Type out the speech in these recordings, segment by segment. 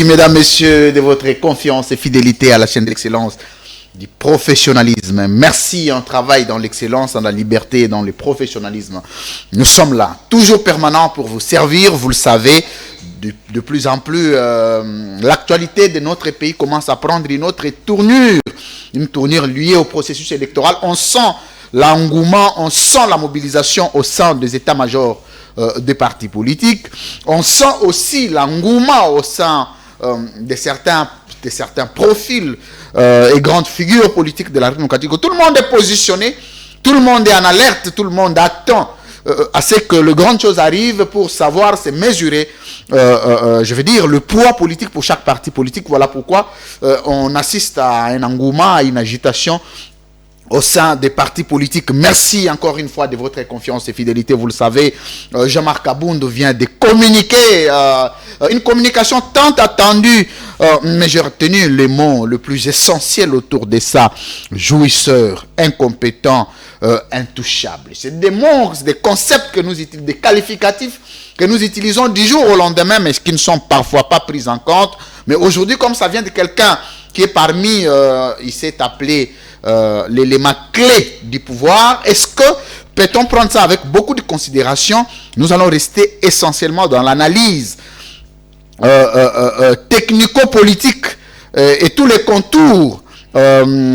mesdames, messieurs, de votre confiance et fidélité à la chaîne de l'excellence, du professionnalisme. Merci, un travail dans l'excellence, dans la liberté et dans le professionnalisme. Nous sommes là, toujours permanents pour vous servir, vous le savez. De plus en plus, l'actualité de notre pays commence à prendre une autre tournure liée au processus électoral. On sent l'engouement, on sent la mobilisation au sein des états-majors des partis politiques. On sent aussi l'engouement au sein de certains profils et grandes figures politiques de la République démocratique. Tout le monde est positionné, tout le monde est en alerte, tout le monde attend à ce que le grande chose arrive pour savoir se mesurer, je veux dire, le poids politique pour chaque parti politique. Voilà pourquoi on assiste à un engouement, à une agitation au sein des partis politiques. Merci encore une fois de votre confiance et fidélité. Vous le savez, Jean-Marc Abound vient de communiquer, une communication tant attendue, mais j'ai retenu les mots le plus essentiel autour de ça: jouisseur, incompétent, intouchable. C'est des mots, des concepts que nous utilisons, des qualificatifs que nous utilisons du jour au lendemain, mais qui ne sont parfois pas pris en compte. Mais aujourd'hui, comme ça vient de quelqu'un qui est parmi, il s'est appelé l'élément clé du pouvoir, est-ce que peut-on prendre ça avec beaucoup de considération? Nous allons rester essentiellement dans l'analyse technico-politique et tous les contours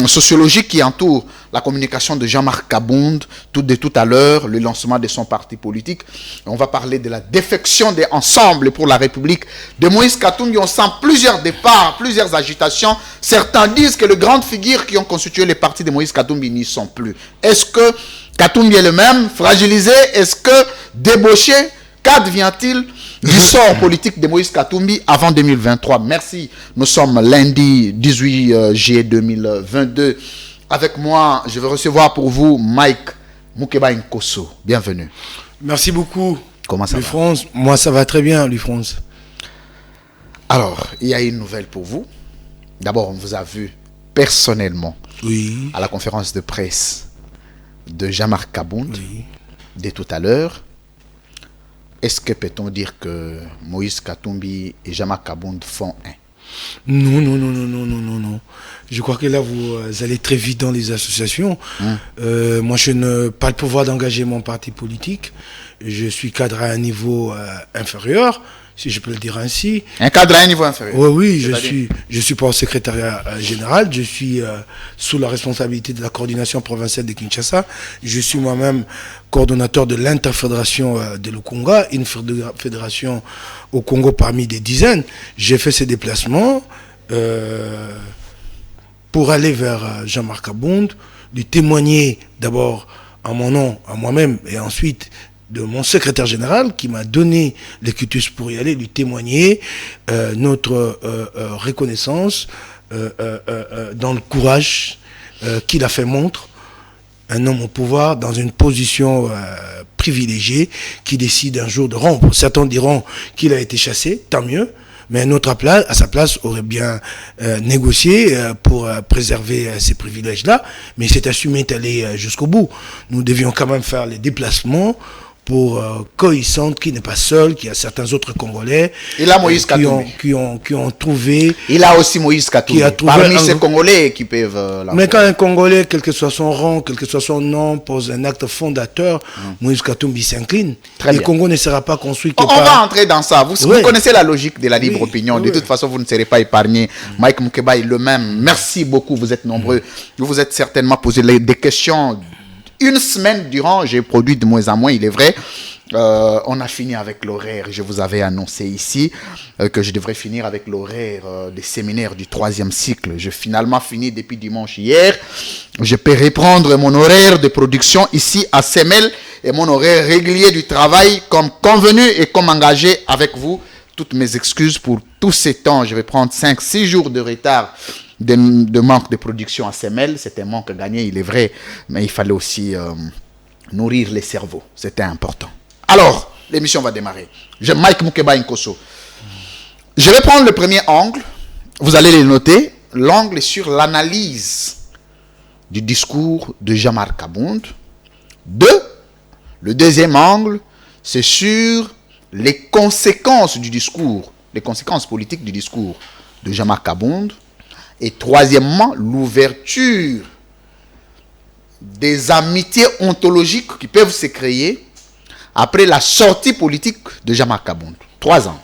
sociologiques qui entourent la communication de Jean-Marc Abound de tout à l'heure, le lancement de son parti politique. On va parler de la défection des Ensemble pour la République de Moïse Katumbi. On sent plusieurs départs, plusieurs agitations. Certains disent que les grandes figures qui ont constitué les partis de Moïse Katumbi n'y sont plus. Est-ce que Katumbi est le même, fragilisé? Est-ce que débauché? Qu'advient-il du sort politique de Moïse Katumbi avant 2023? Merci. Nous sommes lundi 18 juillet 2022. Avec moi, je vais recevoir pour vous Mike Mukeba Nkosso. Bienvenue. Merci beaucoup. Comment ça va? France, moi ça va très bien, France. Alors, il y a une nouvelle pour vous. D'abord, on vous a vu personnellement à la conférence de presse de Jean-Marc Abound de tout à l'heure. Est-ce que peut-on dire que Moïse Katumbi et Jean-Marc Abound font un? Non. Je crois que là, vous allez très vite dans les associations. Moi, je n'ai pas le pouvoir d'engager mon parti politique. Je suis cadre à un niveau inférieur, si je peux le dire ainsi. Un cadre à un niveau inférieur? Oui, je suis pas au secrétariat général. Je suis sous la responsabilité de la coordination provinciale de Kinshasa. Je suis moi-même coordonnateur de l'interfédération de l'Ukonga, une fédération au Congo parmi des dizaines. J'ai fait ces déplacements pour aller vers Jean-Marc Abound, lui témoigner d'abord en mon nom, à moi-même, et ensuite de mon secrétaire général qui m'a donné le quitus pour y aller, lui témoigner notre reconnaissance dans le courage qu'il a fait montre. Un homme au pouvoir dans une position privilégiée qui décide un jour de rompre. Certains diront qu'il a été chassé, tant mieux, mais un autre à sa place aurait bien négocié pour préserver ces privilèges-là, mais il s'est assumé d'aller jusqu'au bout. Nous devions quand même faire les déplacements pour Koïsante, qui n'est pas seul, qui a certains autres Congolais. Il a Moïse Katumbi. Qui ont trouvé... Il a aussi Moïse Katumbi. Parmi ces Congolais qui peuvent... Mais quand un Congolais, quel que soit son rang, quel que soit son nom, pose un acte fondateur, Moïse Katumbi s'incline. Le Congo ne sera pas construit que par... On va entrer dans ça. Vous connaissez la logique de la libre opinion. De toute façon, vous ne serez pas épargné. Mike Mukeba est le même. Merci beaucoup. Vous êtes nombreux. Vous vous êtes certainement posé des questions. Une semaine durant, j'ai produit de moins en moins, il est vrai. On a fini avec l'horaire. Je vous avais annoncé ici que je devrais finir avec l'horaire des séminaires du 3e cycle. J'ai finalement fini depuis dimanche hier. Je peux reprendre mon horaire de production ici à Semel et mon horaire régulier du travail comme convenu et comme engagé avec vous. Toutes mes excuses pour tous ces temps. Je vais prendre 5-6 jours de retard de manque de production à Semel. C'est un manque gagné, il est vrai, mais il fallait aussi nourrir les cerveaux. C'était important. Alors, l'émission va démarrer. Mike Mukeba Nkosso. Je vais prendre le premier angle. Vous allez le noter. L'angle est sur l'analyse du discours de Jean-Marc Abound. Le deuxième angle, c'est sur les conséquences du discours les conséquences politiques du discours de Jean-Marc Kabound. Et troisièmement, l'ouverture des amitiés ontologiques qui peuvent se créer après la sortie politique de Jean-Marc Kabound. 3 angles.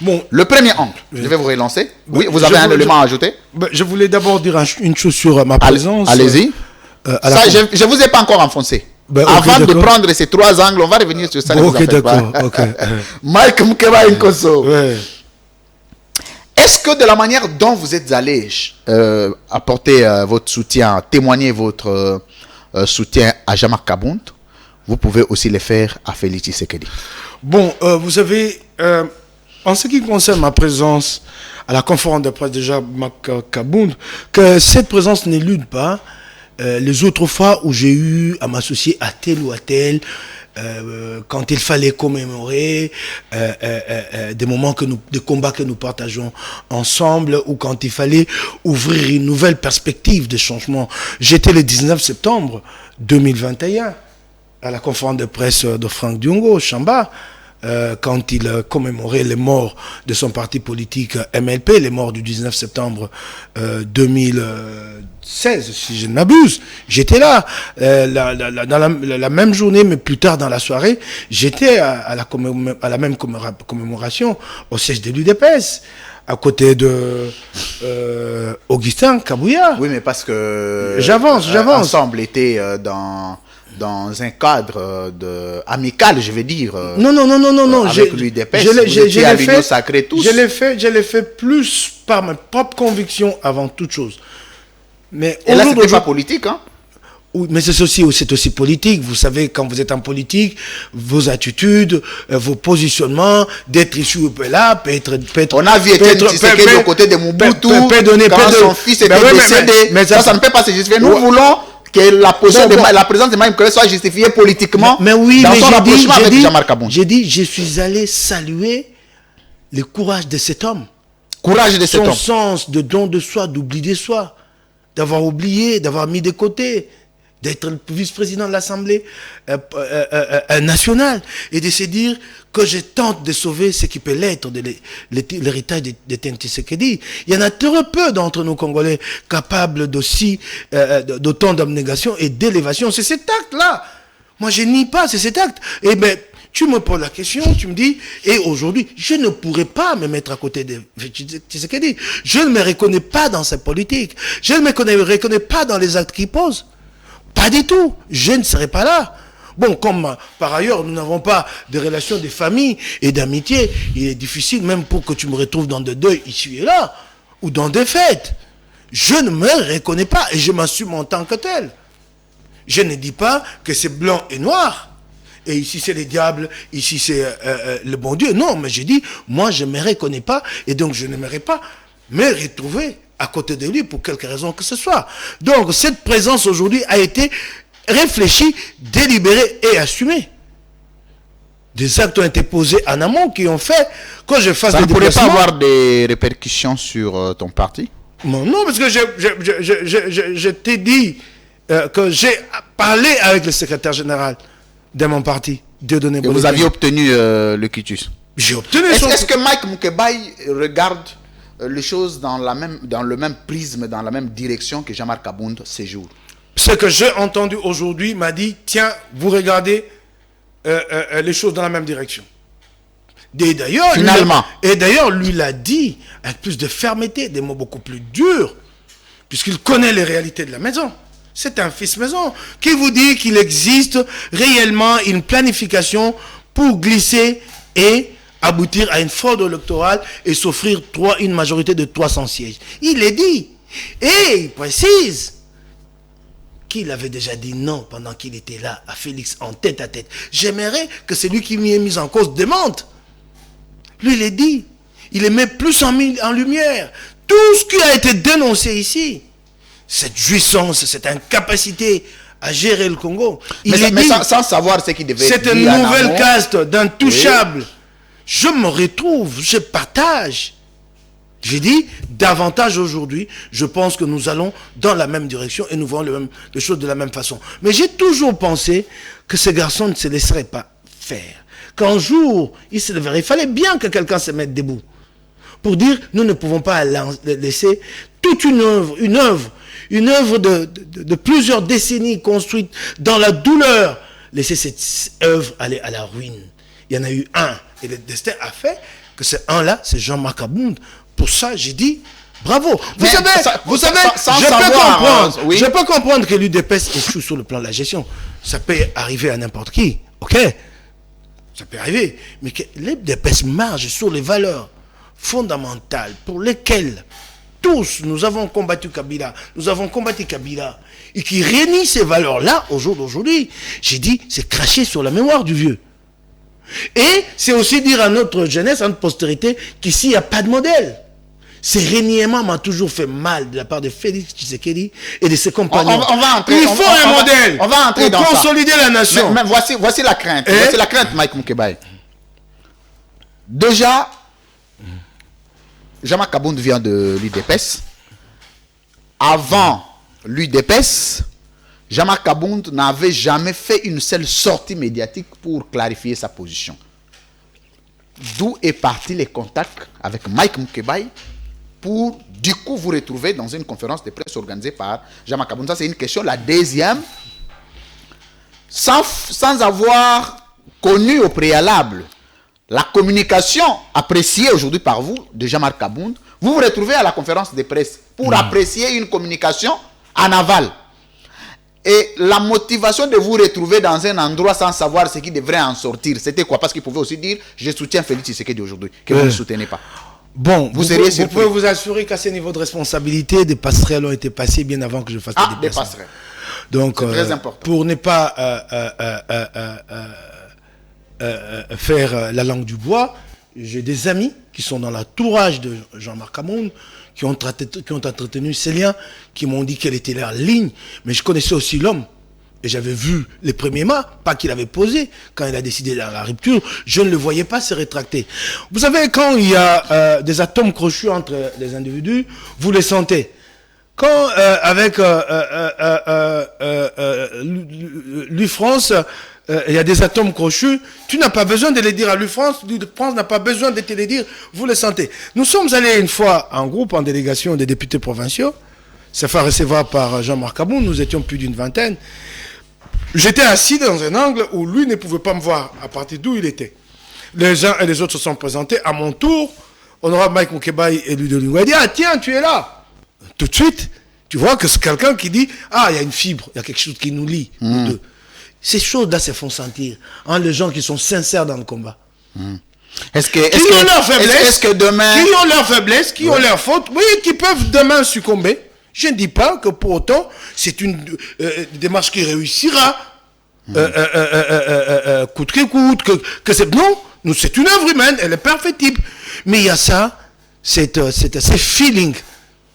Bon, le premier angle, je vais vous relancer. Oui, vous avez un élément à ajouter? Je voulais d'abord dire une chose sur ma présence. Allez-y. Je ne vous ai pas encore enfoncé. Avant de prendre ces 3 angles, on va revenir sur ça. Ok, d'accord. Mike Mukeba Nkoso. Est-ce que de la manière dont vous êtes allé apporter votre soutien, témoigner votre soutien à Jean-Marc Kabound, vous pouvez aussi le faire à Félix Tshisekedi? Bon, vous savez, en ce qui concerne ma présence à la conférence de presse de Jean-Marc Kabound, que cette présence n'élude pas les autres fois où j'ai eu à m'associer à tel ou à tel, quand il fallait commémorer des moments des combats que nous partageons ensemble, ou quand il fallait ouvrir une nouvelle perspective de changement. J'étais le 19 septembre 2021 à la conférence de presse de Franck Diongo, Chamba, quand il commémorait les morts de son parti politique MLP, les morts du 19 septembre 2016, si je ne m'abuse. J'étais là, dans la même journée, mais plus tard dans la soirée, j'étais à la même commémoration au siège de l'UDPS, à côté de Augustin Kabouya. Oui, mais parce que j'avance. Ensemble était dans un cadre amical, je vais dire. Non. Avec l'UDPS, vous étiez à l'Union Sacrée tous. Je l'ai fait plus par ma propre conviction avant toute chose. Mais et là, c'était pas politique, hein? Oui, mais c'est aussi politique. Vous savez, quand vous êtes en politique, vos attitudes, vos positionnements, d'être issu là, peut être... On a vu Étienne Tshisekedi aux côtés de Mobutu, quand son fils était décédé. Mais ça ne peut pas se justifier. Nous voulons que la présence de Mike Mukeba soit justifiée politiquement mais oui, dans mais son rapprochement avec Jean-Marc Kabound. J'ai dit, je suis allé saluer le courage de cet homme. Son sens de don de soi, d'oubli de soi, d'avoir oublié, d'avoir mis de côté, d'être le vice-président de l'Assemblée nationale et de se dire que je tente de sauver ce qui peut l'être de l'héritage d'Étienne Tshisekedi. Il y en a très peu d'entre nous Congolais capables d'autant d'abnégation et d'élévation. C'est cet acte-là. Moi, je nie pas, c'est cet acte. Et ben, tu me poses la question, tu me dis, et aujourd'hui, je ne pourrais pas me mettre à côté de Tshisekedi. Je ne me reconnais pas dans sa politique. Je ne me reconnais pas dans les actes qu'il pose. Pas du tout. Je ne serai pas là. Bon, comme par ailleurs, nous n'avons pas de relations de famille et d'amitié, il est difficile même pour que tu me retrouves dans des deuils ici et là, ou dans des fêtes. Je ne me reconnais pas et je m'assume en tant que tel. Je ne dis pas que c'est blanc et noir. Et ici c'est les diables, ici c'est le bon Dieu. Non, mais je dis, moi je ne me reconnais pas et donc je n'aimerais pas me retrouver à côté de lui pour quelque raison que ce soit. Donc cette présence aujourd'hui a été réfléchie, délibérée et assumée. Des actes ont été posés en amont qui ont fait que je fasse des déplacements. Ça ne pourrait pas avoir des répercussions sur ton parti? Non, parce que je t'ai dit que j'ai parlé avec le secrétaire général de mon parti, Dieudonné Bolé. Et vous aviez obtenu le quitus? J'ai obtenu. Est-ce que Mike Mukeba regarde les choses dans le même prisme, dans la même direction que Jean-Marc Kabound séjourne? Ce que j'ai entendu aujourd'hui m'a dit, tiens, vous regardez les choses dans la même direction. Et d'ailleurs, finalement. Lui l'a dit avec plus de fermeté, des mots beaucoup plus durs, puisqu'il connaît les réalités de la maison. C'est un fils maison qui vous dit qu'il existe réellement une planification pour glisser et aboutir à une fraude électorale et s'offrir une majorité de 300 sièges. Il l'a dit. Et il précise qu'il avait déjà dit non pendant qu'il était là à Félix en tête à tête. J'aimerais que celui qui m'y est mis en cause démente. Lui, il l'a dit. Il les met plus en lumière. Tout ce qui a été dénoncé ici, cette jouissance, cette incapacité à gérer le Congo. Mais sans savoir ce qui devait être dit. C'est une nouvelle caste d'intouchables. Oui. Je me retrouve, je partage. J'ai dit, davantage aujourd'hui, je pense que nous allons dans la même direction et nous voyons les choses de la même façon. Mais j'ai toujours pensé que ces garçons ne se laisseraient pas faire. Qu'un jour, ils se lèveraient. Il fallait bien que quelqu'un se mette debout. pour dire nous ne pouvons pas laisser toute une œuvre de plusieurs décennies construite dans la douleur, laisser cette œuvre aller à la ruine. Il y en a eu un, et le destin a fait que ce un-là, c'est Jean-Marc Abound. Pour ça, j'ai dit bravo. Vous savez, je peux comprendre que l'UDPS échoue sur le plan de la gestion. Ça peut arriver à n'importe qui, ok? Ça peut arriver. Mais que l'UDPS marche sur les valeurs fondamentales pour lesquelles tous, nous avons combattu Kabila, et qui réunit ces valeurs-là au jour d'aujourd'hui, j'ai dit, c'est cracher sur la mémoire du vieux. Et c'est aussi dire à notre jeunesse, à notre postérité, qu'ici, il n'y a pas de modèle. Ces reniements m'ont toujours fait mal de la part de Félix Tshisekedi et de ses compagnons. Il faut un modèle pour consolider la nation. Mais voici la crainte. Voici la crainte, Mike Moukebaye. Déjà, Jean-Marc Abound vient de l'UDPS. Avant l'UDPS, Jean-Marc Abound n'avait jamais fait une seule sortie médiatique pour clarifier sa position. D'où est parti les contacts avec Mike Moukebaye pour, du coup, vous retrouver dans une conférence de presse organisée par Jean-Marc Abound. Ça, c'est une question. La deuxième, sans avoir connu au préalable la communication appréciée aujourd'hui par vous de Jean-Marc Abound, vous vous retrouvez à la conférence de presse pour apprécier une communication en aval. Et la motivation de vous retrouver dans un endroit sans savoir ce qui devrait en sortir, c'était quoi? Parce qu'il pouvait aussi dire, je soutiens Félix Tshisekedi aujourd'hui, que vous ne soutenez pas. Bon, vous pouvez vous assurer qu'à ce niveau de responsabilité, des passerelles ont été passées bien avant que je fasse des déplacements. Des passerelles. Donc, très important. Pour ne pas faire la langue du bois, j'ai des amis qui sont dans l'entourage de Jean-Marc Abound, qui ont entretenu ces liens, qui m'ont dit quelle était leur ligne, mais je connaissais aussi l'homme. Et j'avais vu les premiers pas qu'il avait posés quand il a décidé de la rupture. Je ne le voyais pas se rétracter. Vous savez, quand il y a des atomes crochus entre les individus, vous les sentez. Quand avec l'UFrance, il y a des atomes crochus, tu n'as pas besoin de les dire à l'UFrance, l'UFrance n'a pas besoin de te les dire, vous les sentez. Nous sommes allés une fois en groupe, en délégation des députés provinciaux, ça fait recevoir par Jean-Marc Abound, nous étions plus d'une vingtaine. J'étais assis dans un angle où lui ne pouvait pas me voir à partir d'où il était. Les uns et les autres se sont présentés. À mon tour, honorable Mike Moukebaye et lui de lui a dit, ah tiens, tu es là. Tout de suite, tu vois que c'est quelqu'un qui dit, ah, il y a une fibre, il y a quelque chose qui nous lie, nous deux. Ces choses-là se font sentir les gens qui sont sincères dans le combat. Qui ont leur faiblesse, qui ont leur faute, oui, qui peuvent demain succomber. Je ne dis pas que pour autant, c'est une démarche qui réussira, coûte que coûte, que c'est... Non, c'est une œuvre humaine, elle est perfectible. Mais il y a ça, c'est ces feelings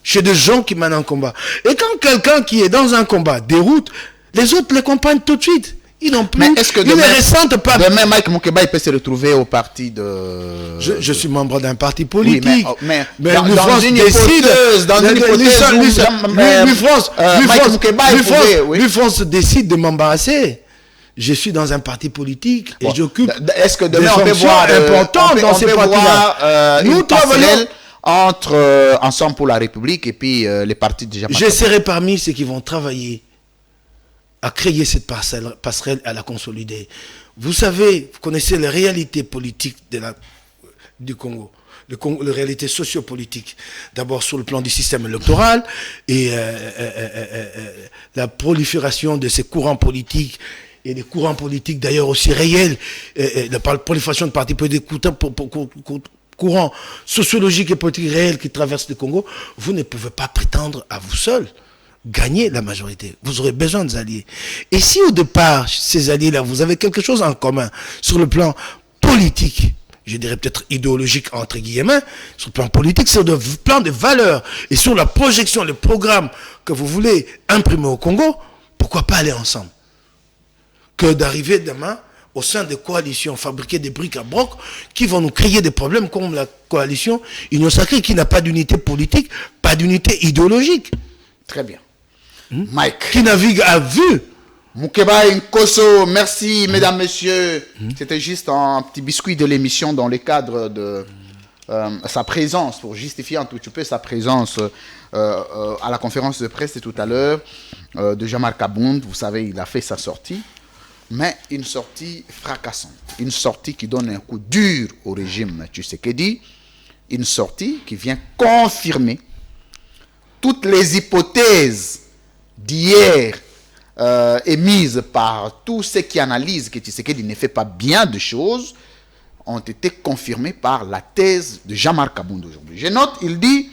chez des gens qui mènent un combat. Et quand quelqu'un qui est dans un combat déroute, les autres les comprennent tout de suite. Ils n'ont plus, mais est-ce que demain, Mike Moukebaye peut se retrouver au parti de... Je suis membre d'un parti politique. Oui, mais dans une hypothèse l'UFrance décide de m'embarrasser. Je suis dans un parti politique et j'occupe est-ce que demain on peut voir importantes dans ces partis-là. Nous travaillons entre Ensemble pour la République et puis les partis déjà... Je serai parmi ceux qui vont travailler à créer cette passerelle, à la consolider. Vous savez, vous connaissez les réalités politiques du Congo, les réalités sociopolitiques. D'abord sur le plan du système électoral et la prolifération de ces courants politiques, et des courants politiques d'ailleurs aussi réels, la prolifération de partis politiques courants sociologiques et politiques réels qui traversent le Congo. Vous ne pouvez pas prétendre à vous seul gagner la majorité. Vous aurez besoin des alliés. Et si au départ, ces alliés-là, vous avez quelque chose en commun sur le plan politique, je dirais peut-être idéologique entre guillemets, sur le plan politique, sur le plan de valeurs et sur la projection, le programme que vous voulez imprimer au Congo, pourquoi pas aller ensemble? Que d'arriver demain au sein des coalitions, fabriquer des briques à broc qui vont nous créer des problèmes comme la coalition Union Sacrée qui n'a pas d'unité politique, pas d'unité idéologique. Très bien. Mike. Qui navigue à vue. Moukebaye Nkosso, merci mesdames, messieurs. C'était juste un petit biscuit de l'émission dans le cadre de sa présence, pour justifier un tout petit peu sa présence à la conférence de presse de tout à l'heure de Jean-Marc Abound. Vous savez, il a fait sa sortie, mais une sortie fracassante, une sortie qui donne un coup dur au régime Tshisekedi, une sortie qui vient confirmer toutes les hypothèses d'hier émises par tous ceux qui analysent que Tshisekedi ne fait pas bien de choses, ont été confirmées par la thèse de Jean-Marc Abound aujourd'hui. Je note, il dit,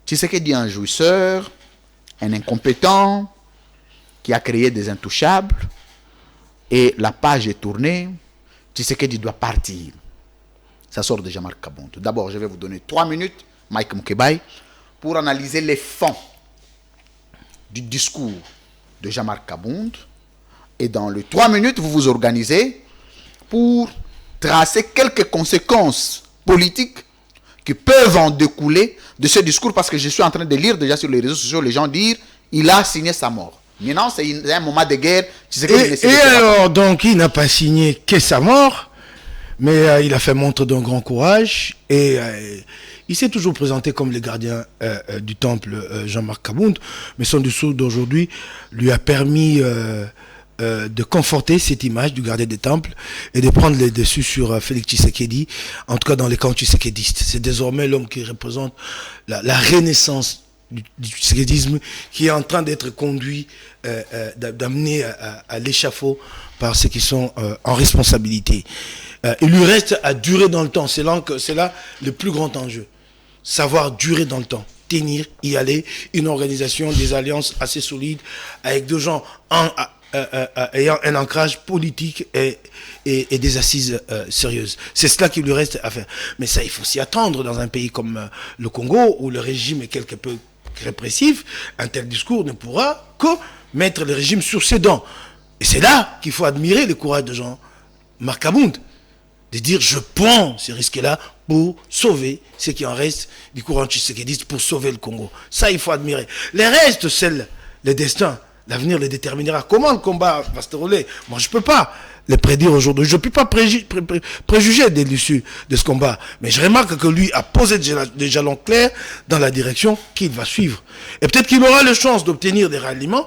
Tshisekedi est un jouisseur, un incompétent, qui a créé des intouchables, et la page est tournée, Tshisekedi doit partir. Ça sort de Jean-Marc Abound. D'abord, je vais vous donner 3 minutes, Mike Moukebaye, pour analyser les fonds du discours de Jean-Marc Abound. Et dans les 3 minutes, vous vous organisez pour tracer quelques conséquences politiques qui peuvent en découler de ce discours, parce que je suis en train de lire déjà sur les réseaux sociaux les gens dire il a signé sa mort. Maintenant, c'est un moment de guerre. Et alors, donc, il n'a pas signé que sa mort, mais il a fait montre d'un grand courage et il s'est toujours présenté comme le gardien du temple Jean-Marc Abound, mais son discours d'aujourd'hui lui a permis de conforter cette image du gardien des temples et de prendre le dessus sur Félix Tshisekedi, en tout cas dans les camps tshisekédistes. C'est désormais l'homme qui représente la renaissance du tshisékédisme qui est en train d'être conduit, d'amener à l'échafaud par ceux qui sont en responsabilité. Il lui reste à durer dans le temps. C'est là le plus grand enjeu. Savoir durer dans le temps. Tenir, y aller, une organisation, des alliances assez solides, avec des gens ayant un ancrage politique et des assises sérieuses. C'est cela qui lui reste à faire. Mais ça, il faut s'y attendre dans un pays comme le Congo, où le régime est quelque peu répressif. Un tel discours ne pourra que mettre le régime sur ses dents. Et c'est là qu'il faut admirer le courage de Jean-Marc Abound, de dire je prends ces risques-là pour sauver ce qui en reste du courant tshisékédiste, pour sauver le Congo. Ça, il faut admirer. Les restes, le destin, l'avenir le déterminera. Comment le combat va se dérouler? Moi, je ne peux pas le prédire aujourd'hui. Je ne peux pas préjuger de l'issue de ce combat. Mais je remarque que lui a posé des jalons clairs dans la direction qu'il va suivre. Et peut-être qu'il aura la chance d'obtenir des ralliements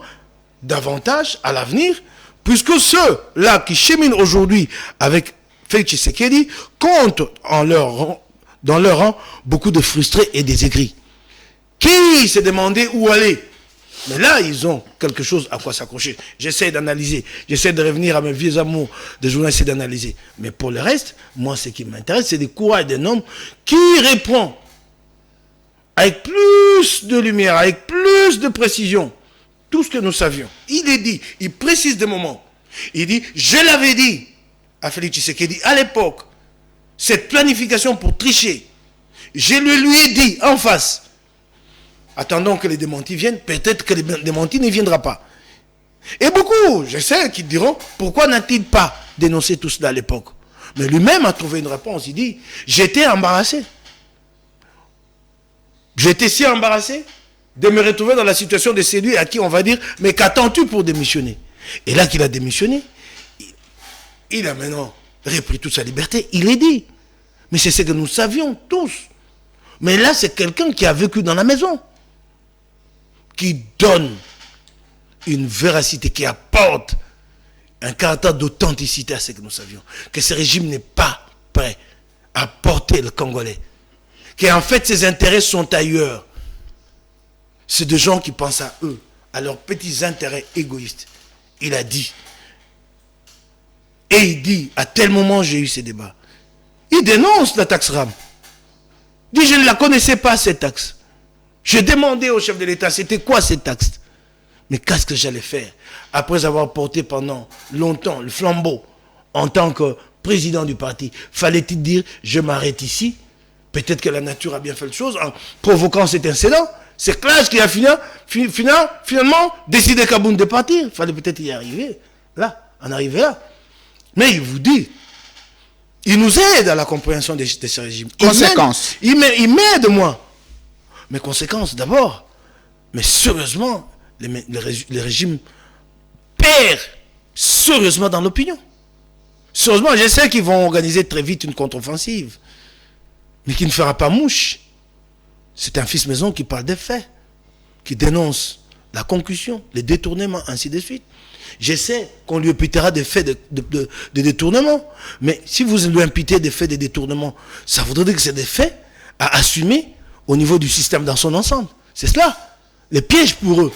davantage à l'avenir, puisque ceux-là qui cheminent aujourd'hui avec Félix Tshisekedi comptent dans leur rang beaucoup de frustrés et des aigris qui se demandaient où aller. Mais là, ils ont quelque chose à quoi s'accrocher. J'essaie d'analyser. J'essaie de revenir à mes vieux amours de journalistes et d'analyser. Mais pour le reste, moi, ce qui m'intéresse, c'est le courage d'un homme qui répond avec plus de lumière, avec plus de précision, tout ce que nous savions. Il est dit, il précise des moments. Il dit, je l'avais dit à Félix Tshisekedi à l'époque, cette planification pour tricher, je lui ai dit en face, attendons que les démentis viennent, peut-être que les démentis ne viendra pas. Et beaucoup, je sais, qui diront, pourquoi n'a-t-il pas dénoncé tout cela à l'époque? Mais lui-même a trouvé une réponse, il dit, j'étais embarrassé. J'étais si embarrassé de me retrouver dans la situation de celui à qui on va dire, mais qu'attends-tu pour démissionner? Et là qu'il a démissionné, il a maintenant repris toute sa liberté, il est dit. Mais c'est ce que nous savions tous. Mais là, c'est quelqu'un qui a vécu dans la maison, qui donne une véracité, qui apporte un caractère d'authenticité à ce que nous savions. Que ce régime n'est pas prêt à porter le Congolais. Qu'en fait, ses intérêts sont ailleurs. C'est des gens qui pensent à eux, à leurs petits intérêts égoïstes. Il a dit. Et il dit, à tel moment, j'ai eu ces débats. Il dénonce la taxe RAM. Il dit, je ne la connaissais pas, cette taxe. J'ai demandé au chef de l'État, c'était quoi cette taxe? Mais qu'est-ce que j'allais faire? Après avoir porté pendant longtemps le flambeau en tant que président du parti, fallait-il dire, je m'arrête ici? Peut-être que la nature a bien fait le chose en provoquant cet incident. C'est Clash qui a finalement décidé qu'Abound de partir. Il fallait peut-être y arriver. Là, en arriver là. Mais il vous dit, il nous aide à la compréhension de ce régime. Conséquences. Il m'aide, moi. Mais conséquences, d'abord. Mais sérieusement, le régime perd sérieusement dans l'opinion. Sérieusement, je sais qu'ils vont organiser très vite une contre-offensive. mais qui ne fera pas mouche. C'est un fils maison qui parle des faits, qui dénonce la concussion, les détournements, ainsi de suite. J'essaie qu'on lui imputera des faits de détournement. Mais si vous lui imputez des faits de détournement, ça voudrait dire que c'est des faits à assumer au niveau du système dans son ensemble. C'est cela. Les pièges pour eux.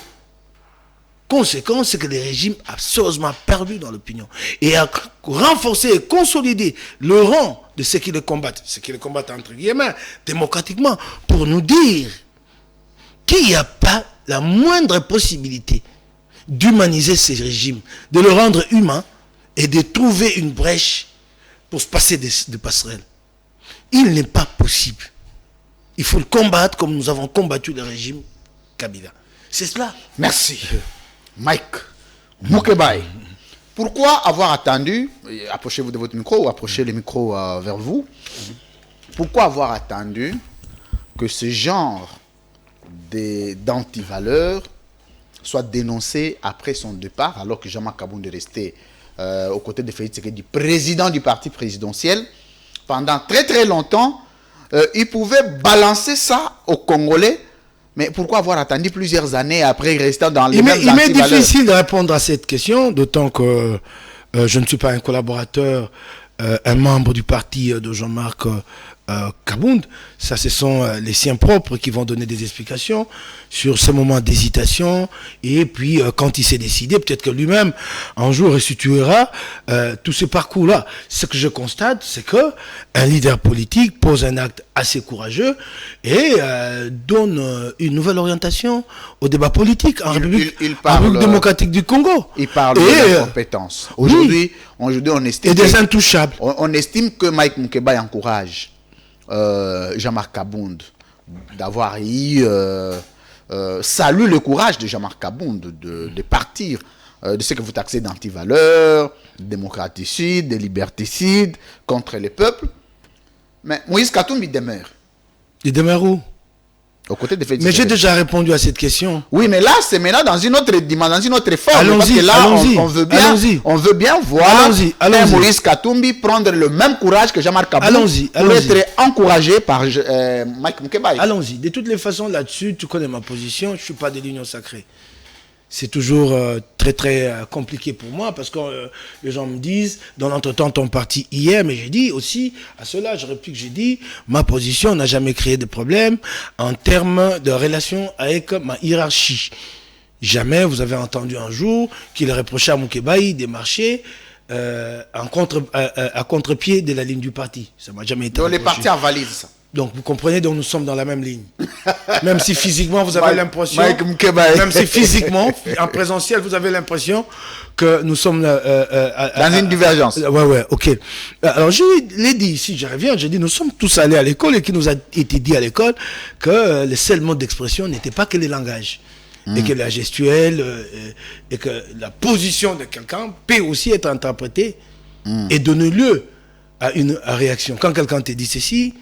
Conséquence, c'est que les régimes ont sérieusement perdu dans l'opinion. Et à renforcer et consolider le rang de ceux qui le combattent entre guillemets, démocratiquement, pour nous dire qu'il n'y a pas la moindre possibilité d'humaniser ces régimes, de le rendre humain et de trouver une brèche pour se passer de passerelles. Il n'est pas possible. Il faut le combattre comme nous avons combattu le régime Kabila. C'est cela. Merci. Mike Moukebaye, pourquoi avoir attendu, approchez-vous de votre micro ou approchez le micro vers vous, pourquoi avoir attendu que ce genre d'antivaleurs soit dénoncé après son départ, alors que Jean-Marc Kabound est resté aux côtés de Félix Tshisekedi, président du parti présidentiel, pendant très très longtemps, il pouvait balancer ça aux Congolais. Mais pourquoi avoir attendu plusieurs années après restant dans les mêmes antivaleurs? Il m'est difficile de répondre à cette question, d'autant que je ne suis pas un collaborateur, un membre du parti de Jean-Marc Kabound. Ça, ce sont les siens propres qui vont donner des explications sur ces moments d'hésitation. Et puis, quand il s'est décidé, peut-être que lui-même, un jour, restituera tous ces parcours-là. Ce que je constate, c'est que un leader politique pose un acte assez courageux et donne une nouvelle orientation au débat politique en République démocratique du Congo. Il parle de compétences. Aujourd'hui, on estime... Et des intouchables. On estime que Mike Moukebaye encourage Jean-Marc Kabound d'avoir eu salue le courage de Jean-Marc Kabound de partir de ce que vous taxez d'antivaleurs, de démocraticides, de liberticides contre les peuples. Mais Moïse Katumbi demeure. Il demeure où? Aux côtés de Félix. Mais j'ai déjà répondu à cette question. Oui, mais là, c'est maintenant dans une autre dimension, dans une autre forme. Allons-y, là, on veut bien voir Moïse Katumbi prendre le même courage que Jean-Marc Kabound pour être encouragé par Mike Moukebaye. Allons-y. De toutes les façons, là-dessus, tu connais ma position. Je ne suis pas de l'union sacrée. C'est toujours très très compliqué pour moi parce que les gens me disent, dans l'entretemps, ton parti hier, mais j'ai dit aussi, à cela, je réplique, j'ai dit, ma position n'a jamais créé de problème en termes de relation avec ma hiérarchie. Jamais vous avez entendu un jour qu'il reprochait à Moukebaye de marcher à contre-pied de la ligne du parti. Ça m'a jamais été reproché. Donc les partis avalisent ça. Donc vous comprenez, donc nous sommes dans la même ligne. Même si physiquement vous avez l'impression, même si physiquement, en présentiel, vous avez l'impression que nous sommes dans une divergence. Ouais, ok. Alors je l'ai dit ici, je reviens, j'ai dit nous sommes tous allés à l'école et qu'il nous a été dit à l'école que le seul mode d'expression n'était pas que les langages. Et que la gestuelle et que la position de quelqu'un peut aussi être interprétée et donner lieu à une réaction. Quand quelqu'un te dit ceci,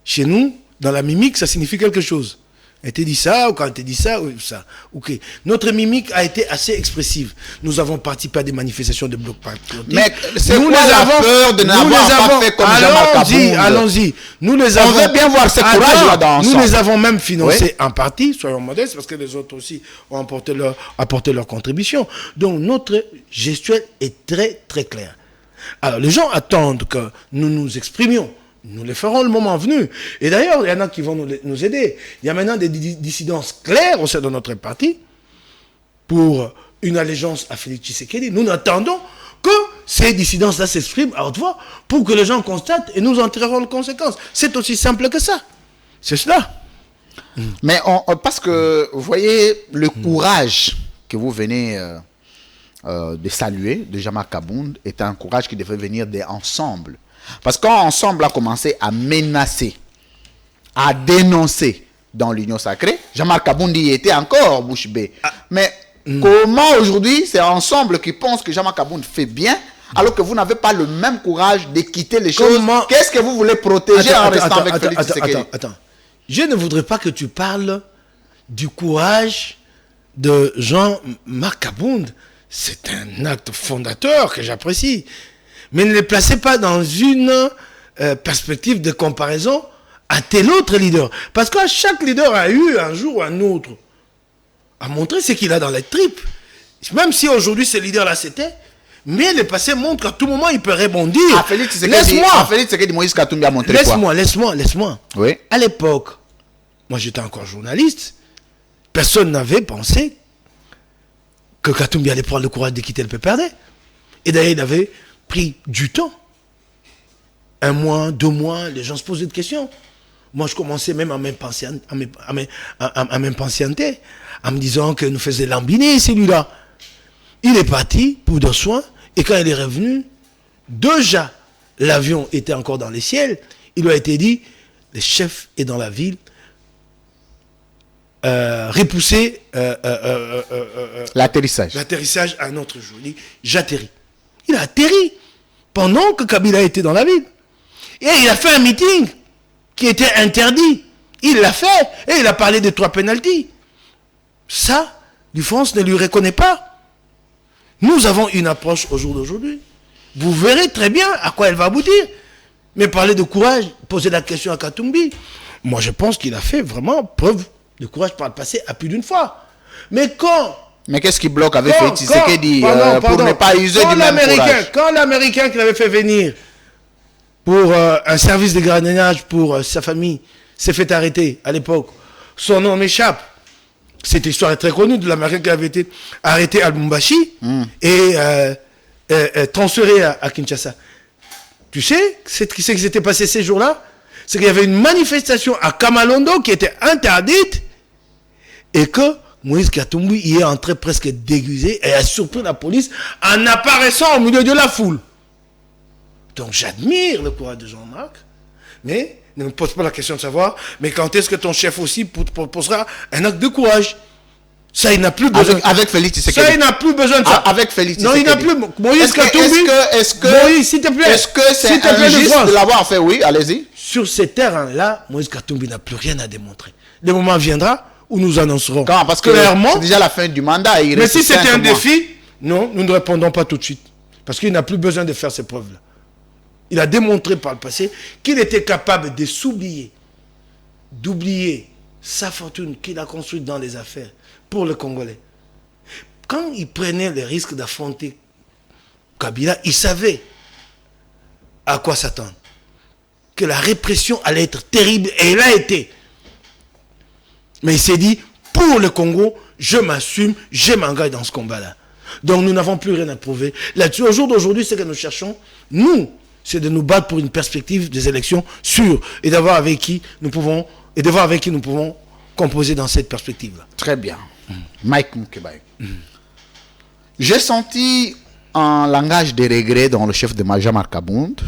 chez nous, dans la mimique, ça signifie quelque chose. Elle te dit ça, ou quand elle te dit ça, ou ça. Ok. Notre mimique a été assez expressive. Nous avons participé à des manifestations de bloc patriotique. Mais c'est quoi la peur de n'avoir pas fait comme Jean-Marc Kabound? Allons-y. Nous les avons... On veut bien voir ce courage-là dans Nous les avons même financés en partie, soyons modestes, parce que les autres aussi ont apporté leur contribution. Donc notre gestuelle est très, très claire. Alors les gens attendent que nous nous exprimions. Nous les ferons le moment venu. Et d'ailleurs, il y en a qui vont nous aider. Il y a maintenant des dissidences claires au sein de notre parti pour une allégeance à Félix Tshisekedi. Nous n'attendons que ces dissidences-là s'expriment à haute voix pour que les gens constatent et nous en tirerons les conséquences. C'est aussi simple que ça. C'est cela. Mais parce que, vous voyez, le courage que vous venez de saluer de Jean-Marc Kabound est un courage qui devait venir d'ensemble. Parce qu'ensemble a commencé à menacer, à dénoncer dans l'Union sacrée, Jean-Marc Kabound y était encore bouche bée. Mais comment aujourd'hui c'est ensemble qui pense que Jean-Marc Kabound fait bien alors que vous n'avez pas le même courage de quitter les choses? Qu'est-ce que vous voulez protéger en restant avec Félix Tshisekedi? Attends. Je ne voudrais pas que tu parles du courage de Jean-Marc Kabound. C'est un acte fondateur que j'apprécie. Mais ne les placez pas dans une perspective de comparaison à tel autre leader. Parce que chaque leader a eu un jour ou un autre à montrer ce qu'il a dans les tripes. Même si aujourd'hui ce leader-là c'était, mais le passé montre qu'à tout moment il peut rebondir. Laisse-moi. Moïse Katumbi a montré quoi? Laisse-moi. Oui. À l'époque, moi j'étais encore journaliste, personne n'avait pensé que Katumbi allait prendre le courage de quitter le PPRD. Et d'ailleurs il avait pris du temps. 1 mois, 2 mois, les gens se posaient des questions. Moi, je commençais même à m'impatienter, en me disant que nous faisait lambiner celui-là. Il est parti pour de soins, et quand il est revenu, déjà, l'avion était encore dans les ciels. Il lui a été dit, le chef est dans la ville, repousser l'atterrissage à un autre jour. Il dit, j'atterris. Il a atterri pendant que Kabila était dans la ville. Et il a fait un meeting qui était interdit. Il l'a fait. Et il a parlé de 3 pénaltys. Ça, du France ne lui reconnaît pas. Nous avons une approche au jour d'aujourd'hui. Vous verrez très bien à quoi elle va aboutir. Mais parler de courage, poser la question à Katumbi, moi je pense qu'il a fait vraiment preuve de courage par le passé à plus d'une fois. Mais qu'est-ce qui bloque avec Félix Tshisekedi pour ne pas user du même courage? Quand l'Américain qui l'avait fait venir pour un service de gardiennage pour sa famille s'est fait arrêter à l'époque, son nom m'échappe. Cette histoire est très connue de l'Américain qui avait été arrêté à Lubumbashi et transféré à Kinshasa. Tu sais ce qui s'était passé ces jours-là? C'est qu'il y avait une manifestation à Kamalondo qui était interdite et que Moïse Katumbi y est entré presque déguisé et a surpris la police en apparaissant au milieu de la foule. Donc j'admire le courage de Jean-Marc, mais ne me pose pas la question de savoir, mais quand est-ce que ton chef aussi proposera un acte de courage? Ça, il n'a plus besoin. Avec Félix Tshisekedi. Ça, il n'a plus besoin de ça. Avec Félix Non, il n'a plus. Moïse Katumbi. Moïse, s'il te plaît. Est-ce que c'est injuste de l'avoir fait? Oui, allez-y. Sur ces terrains-là, Moïse Katumbi n'a plus rien à démontrer. Le moment viendra où nous annoncerons parce que clairement. C'est déjà la fin du mandat. Mais si c'était un défi, non, nous ne répondons pas tout de suite. Parce qu'il n'a plus besoin de faire ces preuves-là. Il a démontré par le passé qu'il était capable de s'oublier, d'oublier sa fortune qu'il a construite dans les affaires pour le Congolais. Quand il prenait le risque d'affronter Kabila, il savait à quoi s'attendre. Que la répression allait être terrible, et elle a été. Mais il s'est dit, pour le Congo, je m'assume, je m'engage dans ce combat-là. Donc nous n'avons plus rien à prouver. Là-dessus, au jour d'aujourd'hui, ce que nous cherchons, nous, c'est de nous battre pour une perspective des élections sûres et de voir avec qui nous pouvons composer dans cette perspective-là. Très bien. Mike Mukebai. J'ai senti un langage de regret dans le chef de Jean-Marc Kabound.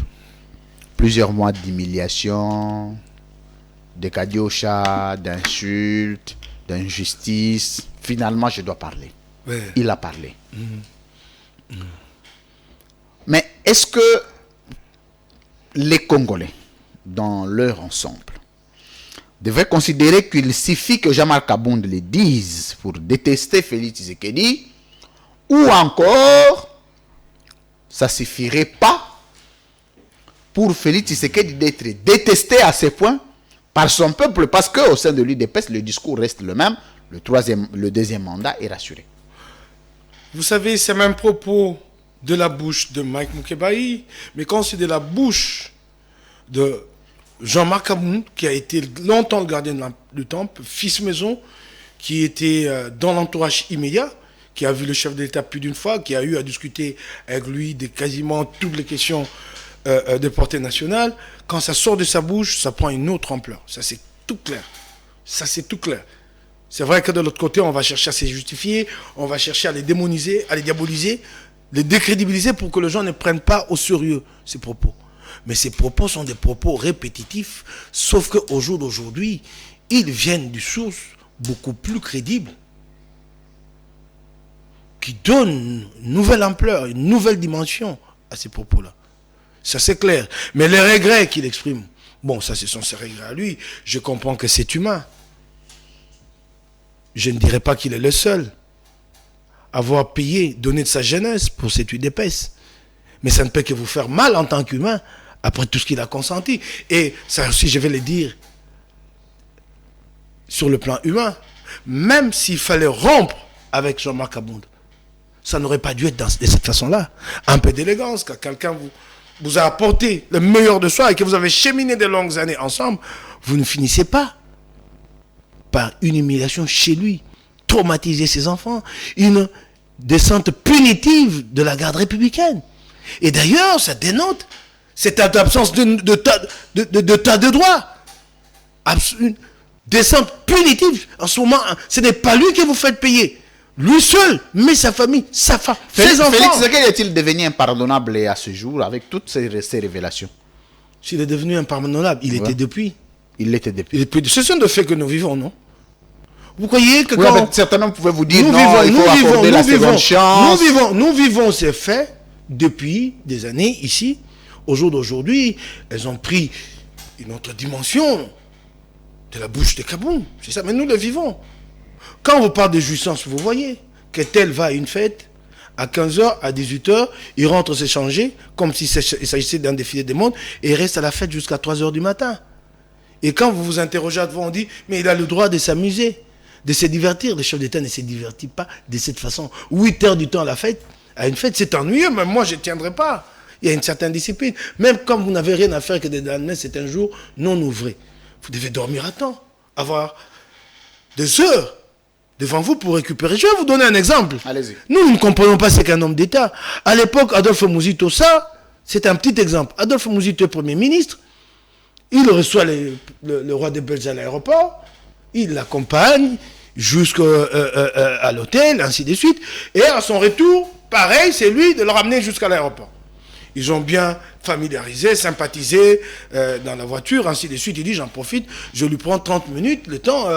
Plusieurs mois d'humiliation, de kadiocha, d'insultes, d'injustice. Finalement, je dois parler. Ouais. Il a parlé. Mais est-ce que les Congolais, dans leur ensemble, devraient considérer qu'il suffit que Jean-Marc Kabound le dise pour détester Félix Tshisekedi, ou encore ça suffirait pas pour Félix Tshisekedi d'être détesté à ce point par son peuple, parce qu'au sein de l'UDPS, le discours reste le même, le deuxième mandat est rassuré. Vous savez, c'est même propos de la bouche de Mike Mukebai, mais quand c'est de la bouche de Jean-Marc Kabound, qui a été longtemps le gardien du temple, fils maison, qui était dans l'entourage immédiat, qui a vu le chef de l'État plus d'une fois, qui a eu à discuter avec lui de quasiment toutes les questions de portée nationale, quand ça sort de sa bouche, ça prend une autre ampleur. Ça, c'est tout clair. Ça, c'est tout clair. C'est vrai que de l'autre côté, on va chercher à se justifier, on va chercher à les démoniser, à les diaboliser, les décrédibiliser pour que les gens ne prennent pas au sérieux ces propos. Mais ces propos sont des propos répétitifs, sauf qu'au jour d'aujourd'hui, ils viennent de sources beaucoup plus crédibles, qui donnent une nouvelle ampleur, une nouvelle dimension à ces propos-là. Ça, c'est clair. Mais les regrets qu'il exprime, bon, ça, ce sont ses regrets à lui. Je comprends que c'est humain. Je ne dirais pas qu'il est le seul à avoir payé, donné de sa jeunesse pour cette UDPS. Mais ça ne peut que vous faire mal en tant qu'humain, après tout ce qu'il a consenti. Et ça aussi, je vais le dire sur le plan humain, même s'il fallait rompre avec Jean-Marc Abound, ça n'aurait pas dû être de cette façon-là. Un peu d'élégance, quand quelqu'un vous a apporté le meilleur de soi et que vous avez cheminé de longues années ensemble, vous ne finissez pas par une humiliation chez lui, traumatiser ses enfants, une descente punitive de la garde républicaine. Et d'ailleurs, ça dénote cette absence de tas de droit. Une descente punitive. En ce moment, ce n'est pas lui que vous faites payer. Lui seul, mais sa famille, sa femme, ses enfants. Félix Tshisekedi est-il devenu impardonnable à ce jour avec toutes ces révélations? S'il est devenu impardonnable, il était depuis. Il l'était depuis. Ce sont des faits que nous vivons, non? Vous croyez que oui, quand... certainement pouvaient vous dire non, il faut accorder la seconde chance. Nous vivons ces faits depuis des années ici. Au jour d'aujourd'hui, elles ont pris une autre dimension de la bouche de Kaboum. C'est ça, mais nous le vivons. Quand on vous parle de jouissance, vous voyez que tel va à une fête, à 15h, à 18h, il rentre s'échanger, comme s'il s'agissait d'un défilé des mondes, et il reste à la fête jusqu'à 3h du matin. Et quand vous vous interrogez devant, on dit, mais il a le droit de s'amuser, de se divertir. Le chef d'État ne se divertit pas de cette façon. 8 heures du temps à une fête, c'est ennuyeux, même moi je ne tiendrai pas. Il y a une certaine discipline. Même quand vous n'avez rien à faire que de l'année, c'est un jour non ouvré. Vous devez dormir à temps, avoir des heures devant vous pour récupérer. Je vais vous donner un exemple. Allez-y. Nous ne comprenons pas ce qu'un homme d'État. À l'époque, Adolphe Muzito, ça, c'est un petit exemple. Adolphe Muzito est Premier ministre. Il reçoit le roi des Belges à l'aéroport. Il l'accompagne jusqu'à l'hôtel, ainsi de suite. Et à son retour, pareil, c'est lui de le ramener jusqu'à l'aéroport. Ils ont bien familiarisé, sympathisé dans la voiture, ainsi de suite. Il dit, j'en profite, je lui prends 30 minutes, le temps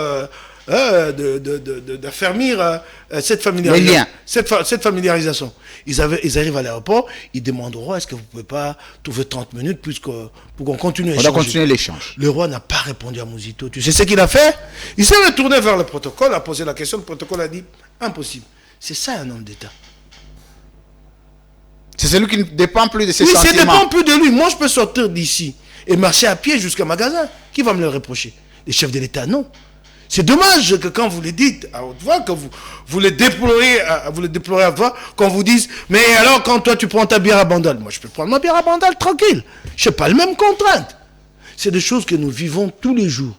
d'affermir cette familiarisation. Ils arrivent à l'aéroport, ils demandent au roi, est-ce que vous ne pouvez pas trouver 30 minutes pour qu'on continue à échanger. On doit continuer l'échange. Le roi n'a pas répondu à Muzito. Tu sais ce qu'il a fait? Il s'est retourné vers le protocole, a posé la question, le protocole a dit, impossible. C'est ça un homme d'État. C'est celui qui ne dépend plus de ses sentiments. Oui, ça ne dépend plus de lui. Moi, je peux sortir d'ici et marcher à pied jusqu'à magasin. Qui va me le reprocher? Les chefs de l'État, non. C'est dommage que quand vous le dites à haute voix, que vous le déplorez à haute voix, qu'on vous dise, mais alors quand toi tu prends ta bière à Bandal, moi je peux prendre ma bière à Bandal tranquille. Je n'ai pas les mêmes contraintes. C'est des choses que nous vivons tous les jours.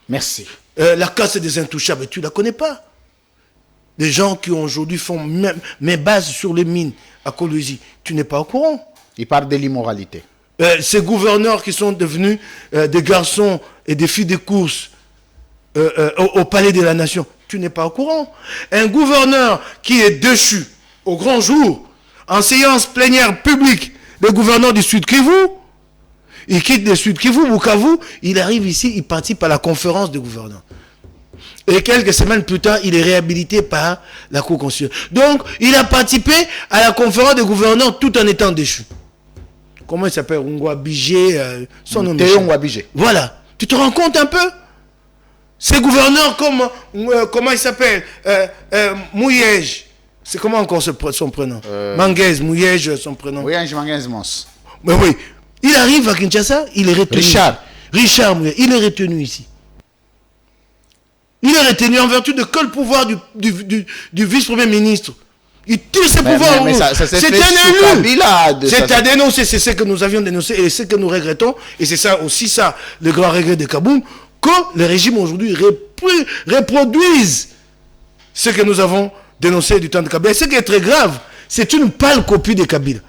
Merci. La casse des intouchables, tu ne la connais pas. Des gens qui aujourd'hui font mes bases sur les mines à Kolwezi, tu n'es pas au courant. Il parle de l'immoralité. Ces gouverneurs qui sont devenus des garçons et des filles de course au palais de la nation, tu n'es pas au courant. Un gouverneur qui est déchu au grand jour, en séance plénière publique, le gouverneur du Sud Kivu, il quitte le Sud Kivu, Bukavu, il arrive ici, il participe à la conférence des gouverneurs. Et quelques semaines plus tard, il est réhabilité par la Cour constitutionnelle. Donc, il a participé à la conférence des gouverneurs tout en étant déchu. Comment il s'appelle? Ngwa Bijé, son nom. Théo Ngwa Bijé. Voilà. Tu te rends compte un peu? Ces gouverneurs comme, comment il s'appelle? Mouyej. C'est comment encore son prénom? Manguez, Mouyej, son prénom. Mouyej Manguez Mons. Mais oui. Il arrive à Kinshasa, il est retenu. Richard Mouyej, il est retenu ici. Il est retenu en vertu de quel pouvoir du vice-premier ministre? Il tire ses pouvoirs en haut. C'est un élu. C'est à dénoncer. C'est ce que nous avions dénoncé et ce que nous regrettons. Et c'est ça aussi ça, le grand regret de Kaboum, que le régime aujourd'hui reproduise ce que nous avons dénoncé du temps de Kabila. Et ce qui est très grave, c'est une pâle copie de Kabila.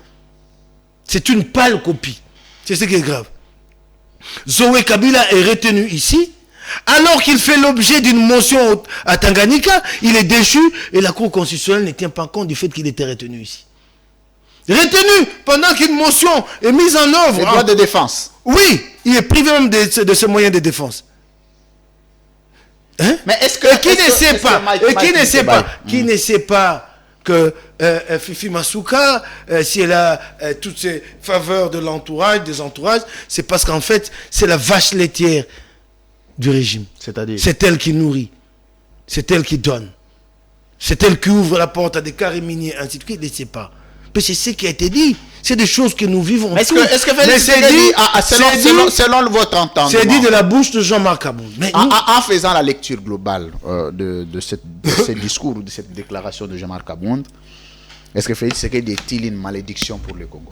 C'est une pâle copie. C'est ce qui est grave. Zoé Kabila est retenu ici. Alors qu'il fait l'objet d'une motion à Tanganyika, il est déchu et la Cour constitutionnelle ne tient pas compte du fait qu'il était retenu ici. Retenu pendant qu'une motion est mise en œuvre. Les droits de défense. Oui, il est privé même de ses moyens de défense. Hein? Mais est-ce que qui ne sait pas que Fifi Masuka, si elle a toutes ces faveurs de l'entourage, des entourages, c'est parce qu'en fait, c'est la vache laitière du régime. C'est-à-dire? C'est elle qui nourrit. C'est elle qui donne. C'est elle qui ouvre la porte à des carrés miniers, ainsi de suite. Ne sait pas. Mais c'est ce qui a été dit. C'est des choses que nous vivons. Est-ce tous. que Mais c'est dit, selon votre entendement, c'est dit de la bouche de Jean-Marc Abound. Mais en faisant la lecture globale de ce discours ou de cette déclaration de Jean-Marc Abound, est-ce que Félix Tshisekedi est-il une malédiction pour le Congo?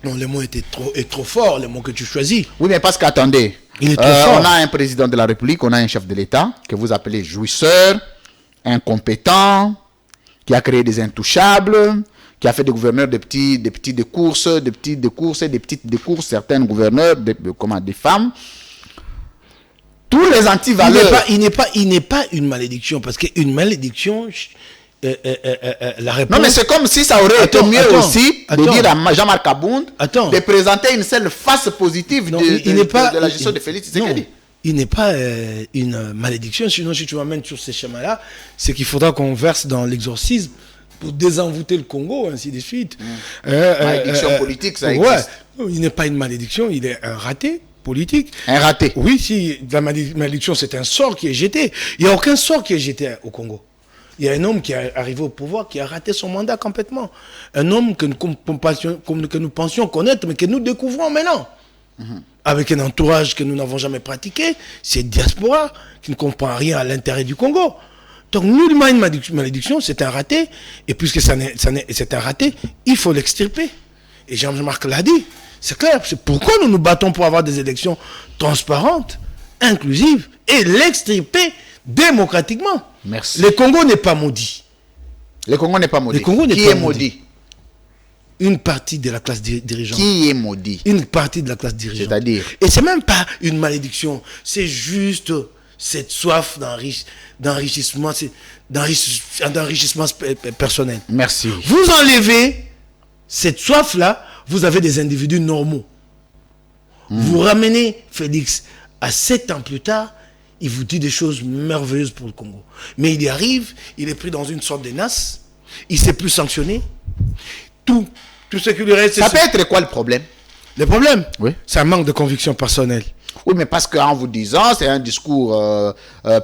non, le mot est trop fort, le mot que tu choisis. Oui, mais parce qu'attendez, Il est trop fort. on a un président de la République, on a un chef de l'État que vous appelez jouisseur, incompétent, qui a créé des intouchables, qui a fait des gouverneurs des courses, certains gouverneurs, des femmes. Tous les antivaleurs. Il n'est pas une malédiction, parce qu'une malédiction, la réponse... Non, mais c'est comme si ça aurait été mieux aussi de dire à Jean-Marc Abound de présenter une seule face positive de la gestion de Félix Tshisekedi. Il n'est pas une malédiction, sinon si tu m'amènes sur ces schémas-là, c'est qu'il faudra qu'on verse dans l'exorcisme pour désenvoûter le Congo, ainsi de suite. Malédiction politique, ça existe. Ouais. Il n'est pas une malédiction, il est un raté politique. Un raté. Oui, si la malédiction, c'est un sort qui est jeté. Il n'y a aucun sort qui est jeté au Congo. Il y a un homme qui est arrivé au pouvoir, qui a raté son mandat complètement. Un homme que nous pensions connaître, mais que nous découvrons maintenant. Avec un entourage que nous n'avons jamais pratiqué, c'est diaspora, qui ne comprend rien à l'intérêt du Congo. Donc, nullement une malédiction, c'est un raté. Et puisque c'est un raté, il faut l'extirper. Et Jean-Marc l'a dit. C'est clair. C'est pourquoi nous nous battons pour avoir des élections transparentes, inclusives, et l'extirper démocratiquement. Merci. Le Congo n'est pas maudit. Le Congo n'est pas maudit. Le Congo n'est Qui pas est maudit? Une partie de la classe dirigeante. Qui est maudit? Une partie de la classe dirigeante. C'est-à-dire? Et c'est même pas une malédiction. C'est juste cette soif d'enrichissement personnel. Merci. Vous enlevez cette soif-là, vous avez des individus normaux. Vous ramenez Félix à 7 ans plus tard, il vous dit des choses merveilleuses pour le Congo. Mais il y arrive, il est pris dans une sorte de nasse, il ne sait plus sanctionner. Tout ce qui lui reste... Ça peut être quoi le problème? Le problème, oui, c'est un manque de conviction personnelle. Oui, mais parce qu'en vous disant, c'est un discours